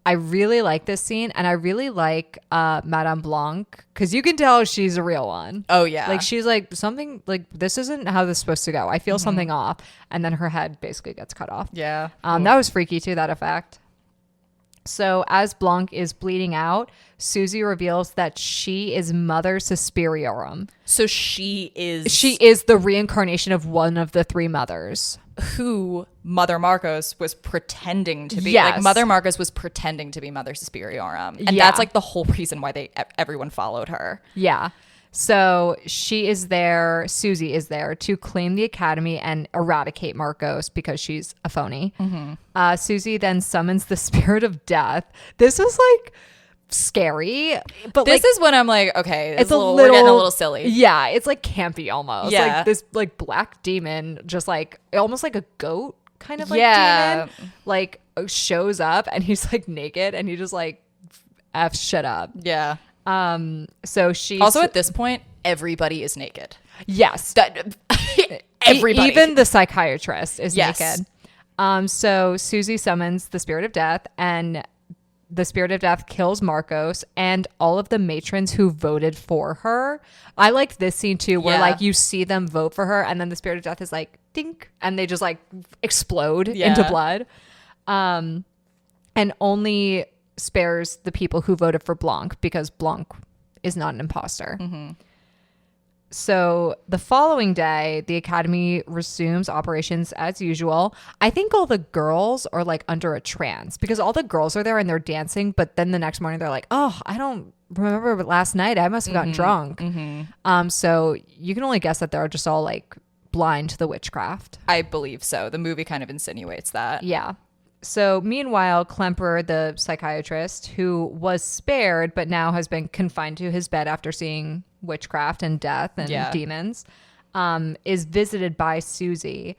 I really like this scene, and I really like Madame Blanc, because you can tell she's a real one. Oh, yeah. Like, she's like, something, like, this isn't how this is supposed to go. I feel something off. And then her head basically gets cut off. Yeah. That was freaky, too, that effect. So as Blanc is bleeding out, Susie reveals that she is Mother Suspiriorum. So she is the reincarnation of one of the three mothers. Who Mother Marcos was pretending to be. Yes. Like, Mother Marcos was pretending to be Mother Suspiriorum. And that's like the whole reason why everyone followed her. Yeah. So she is there, Susie is there to claim the academy and eradicate Marcos because she's a phony. Mm-hmm. Susie then summons the spirit of death. This was like scary, but this like, is when I'm like, okay, it's we're getting a little silly. Yeah, it's like campy almost. Yeah. Like this like black demon, just like almost like a goat kind of like demon, like shows up and he's like naked and he just like F shit up. Yeah. So she also at this point, everybody is naked. Yes. Everybody. Even the psychiatrist is naked. So Susie summons the spirit of death, and the spirit of death kills Marcos and all of the matrons who voted for her. I liked this scene too, where like you see them vote for her and then the spirit of death is like dink and they just like explode into blood. and only spares the people who voted for Blanc because Blanc is not an imposter. So the following day, the Academy resumes operations as usual. I think all the girls are like under a trance because all the girls are there and they're dancing. But then the next morning they're like, oh, I don't remember last night. I must have gotten drunk. So you can only guess that they're just all like blind to the witchcraft. I believe so. The movie kind of insinuates that. Yeah. So meanwhile, Klemper, the psychiatrist, who was spared but now has been confined to his bed after seeing witchcraft and death and demons, is visited by Susie.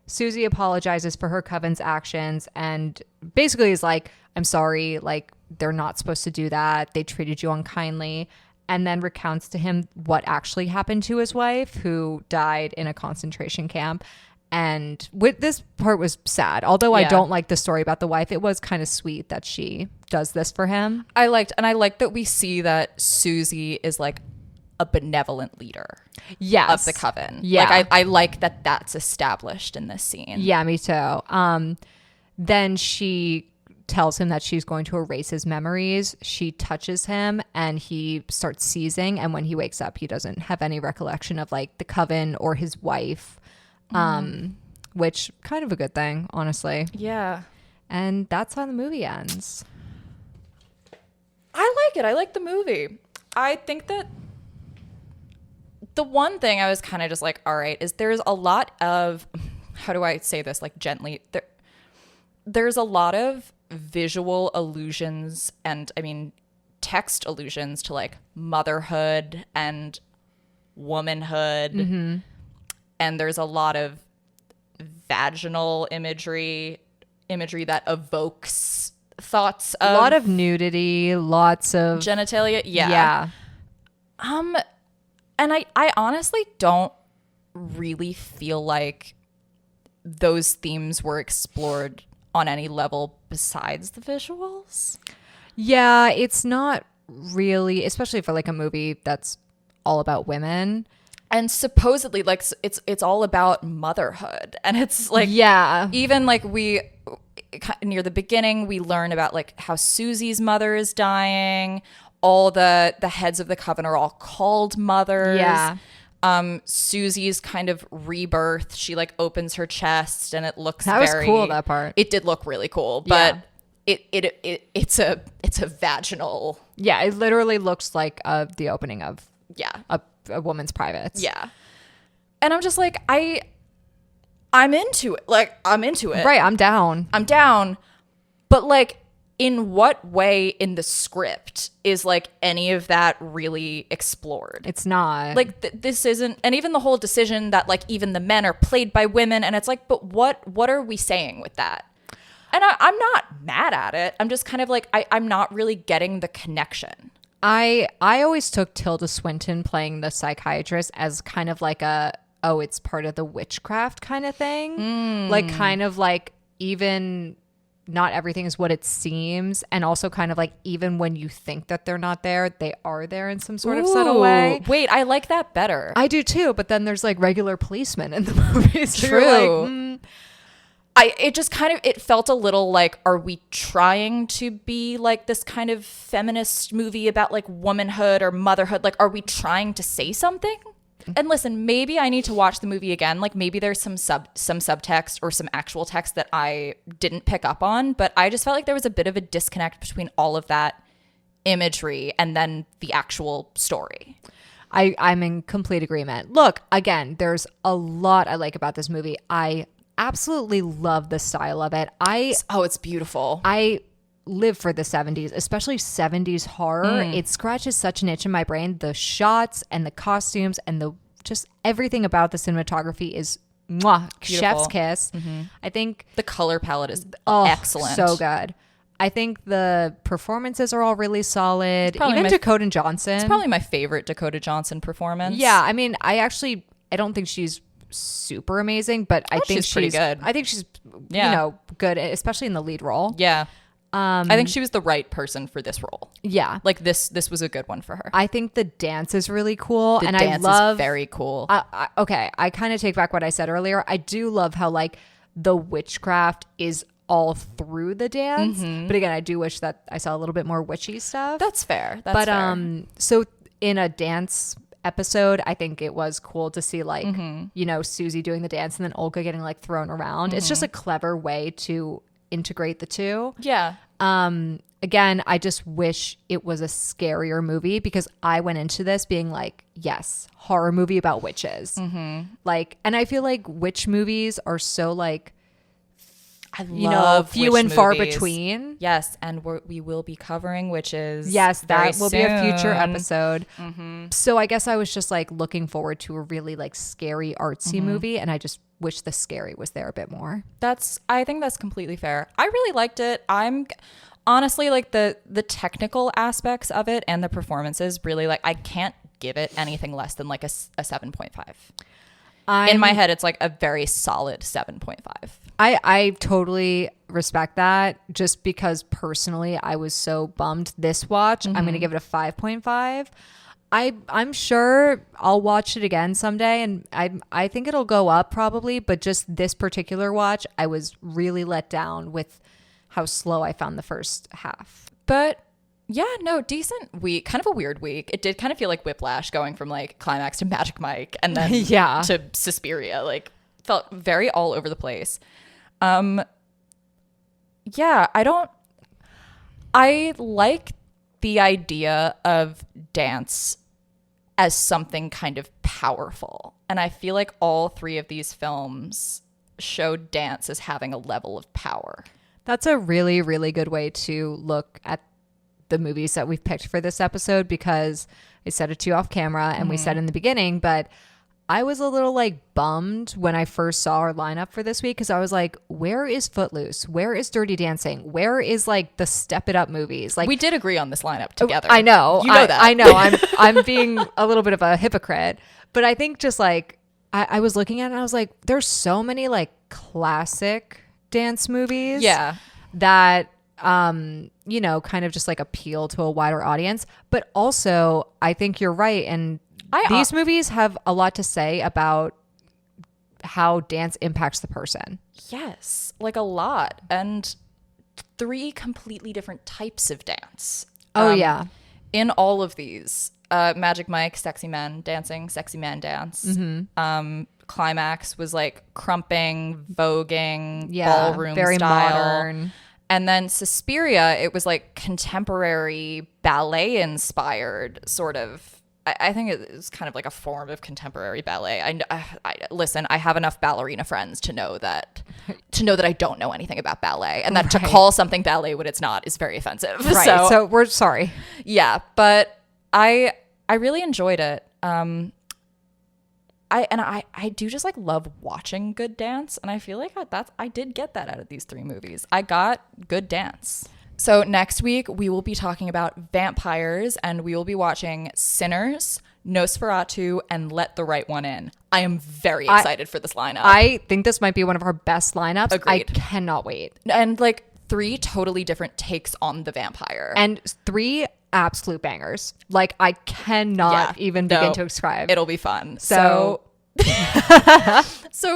Susie apologizes for her coven's actions and basically is like, I'm sorry, like they're not supposed to do that. They treated you unkindly. And then recounts to him what actually happened to his wife, who died in a concentration camp. And with this part was sad. Although I don't like the story about the wife, it was kind of sweet that she does this for him. I liked that we see that Susie is like a benevolent leader of the coven. Yeah. Like I like that that's established in this scene. Yeah, me too. Then she tells him that she's going to erase his memories. She touches him and he starts seizing. And when he wakes up, he doesn't have any recollection of like the coven or his wife. Which kind of a good thing, honestly. Yeah. And that's how the movie ends. I like it. I like the movie. I think that the one thing I was kind of just like, all right, is there's a lot of, how do I say this like gently? There's a lot of visual allusions and I mean text allusions to like motherhood and womanhood. And there's a lot of vaginal imagery that evokes thoughts of a lot of nudity, lots of genitalia. Yeah. And I honestly don't really feel like those themes were explored on any level besides the visuals. Yeah, it's not really, especially for like a movie that's all about women. And supposedly, like, it's all about motherhood. And it's like, even like we, near the beginning, we learn about like how Susie's mother is dying. All the heads of the coven are all called mothers. Yeah. Susie's kind of rebirth. She like opens her chest and it looks that was cool, that part. It did look really cool, but it's a vaginal. Yeah, it literally looks like the opening of a woman's privates. Yeah. And I'm just like, I'm into it. Like, I'm into it. Right, I'm down. But like, in what way in the script is like any of that really explored? It's not. Like this isn't, and even the whole decision that like even the men are played by women, and it's like, but what are we saying with that? And I'm not mad at it. I'm just kind of like, I'm not really getting the connection. I always took Tilda Swinton playing the psychiatrist as kind of like it's part of the witchcraft kind of thing. Like kind of like even not everything is what it seems. And also kind of like even when you think that they're not there, they are there in some sort of subtle way. Wait, I like that better. I do too. But then there's like regular policemen in the movie. So True. You're like, it felt a little like, are we trying to be like this kind of feminist movie about like womanhood or motherhood? Like, are we trying to say something? And listen, maybe I need to watch the movie again. Like maybe there's some subtext or some actual text that I didn't pick up on, but I just felt like there was a bit of a disconnect between all of that imagery and then the actual story. I'm in complete agreement. Look, again, there's a lot I like about this movie. I absolutely love the style of it. It's beautiful. I live for the 70s, especially 70s horror. It scratches such an itch in my brain. The shots and the costumes and the just everything about the cinematography is chef's kiss. I think the color palette is excellent. So good. I think the performances are all really solid. Even Dakota Johnson. It's probably my favorite Dakota Johnson performance. Yeah, I mean, I don't think she's super amazing, but I think she's pretty good. I think she's good, especially in the lead role. Yeah. I think she was the right person for this role. Yeah. Like this was a good one for her. I think the dance is really cool. The and dance I love is very cool. Okay. I kind of take back what I said earlier. I do love how like the witchcraft is all through the dance. But again, I do wish that I saw a little bit more witchy stuff. That's fair. That's fair. So in a dance episode, I think it was cool to see like, you know, Susie doing the dance and then Olga getting like thrown around. It's just a clever way to integrate the two. Yeah. Again, I just wish it was a scarier movie because I went into this being like, yes, horror movie about witches. Like, and I feel like witch movies are so like, you know, few and far between. Yes, and we will be covering witches. Yes, that will soon. be a future episode. So I guess I was just like looking forward to a really like scary artsy movie, and I just wish the scary was there a bit more. I think that's completely fair. I really liked it. I'm honestly like the technical aspects of it and the performances really like I can't give it anything less than like a 7.5. In my head, it's like a very solid 7.5. I totally respect that just because personally I was so bummed this watch. I'm going to give it a 5.5. I'm sure I'll watch it again someday and I think it'll go up probably, but just this particular watch, I was really let down with how slow I found the first half. But yeah, no, decent week. Kind of a weird week. It did kind of feel like Whiplash going from like Climax to Magic Mike and then to Suspiria. Like felt very all over the place. Yeah, I like the idea of dance as something kind of powerful. And I feel like all three of these films showed dance as having a level of power. That's a really, really good way to look at the movies that we've picked for this episode because I said it to you off camera and we said in the beginning, but I was a little like bummed when I first saw our lineup for this week because I was like, where is Footloose? Where is Dirty Dancing? Where is like the Step It Up movies? Like we did agree on this lineup together. I know. You know that. I know. I'm being a little bit of a hypocrite, but I think just like I was looking at it and I was like, there's so many like classic dance movies. Yeah. That you know, kind of just like appeal to a wider audience. But also, I think you're right. And these movies have a lot to say about how dance impacts the person. Yes, like a lot. And three completely different types of dance. Oh, yeah. In all of these. Magic Mike, sexy man dancing, sexy man dance. Climax was like crumping, voguing, ballroom very style. Modern. And then Suspiria, it was like contemporary ballet inspired sort of. I think it was kind of like a form of contemporary ballet. Listen, I have enough ballerina friends to know that I don't know anything about ballet, and that to call something ballet when it's not is very offensive. Right. So we're sorry. Yeah, but I really enjoyed it. I do just like love watching good dance, and I feel like I did get that out of these three movies. I got good dance. So next week we will be talking about vampires, and we will be watching Sinners, Nosferatu, and Let the Right One In. I am very excited for this lineup. I think this might be one of our best lineups. Agreed. I cannot wait. And like three totally different takes on the vampire. And three absolute bangers. Like I cannot even begin to describe. It'll be fun. So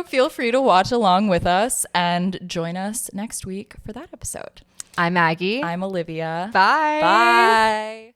feel free to watch along with us and join us next week for that episode. I'm Maggie. I'm Olivia. Bye. Bye.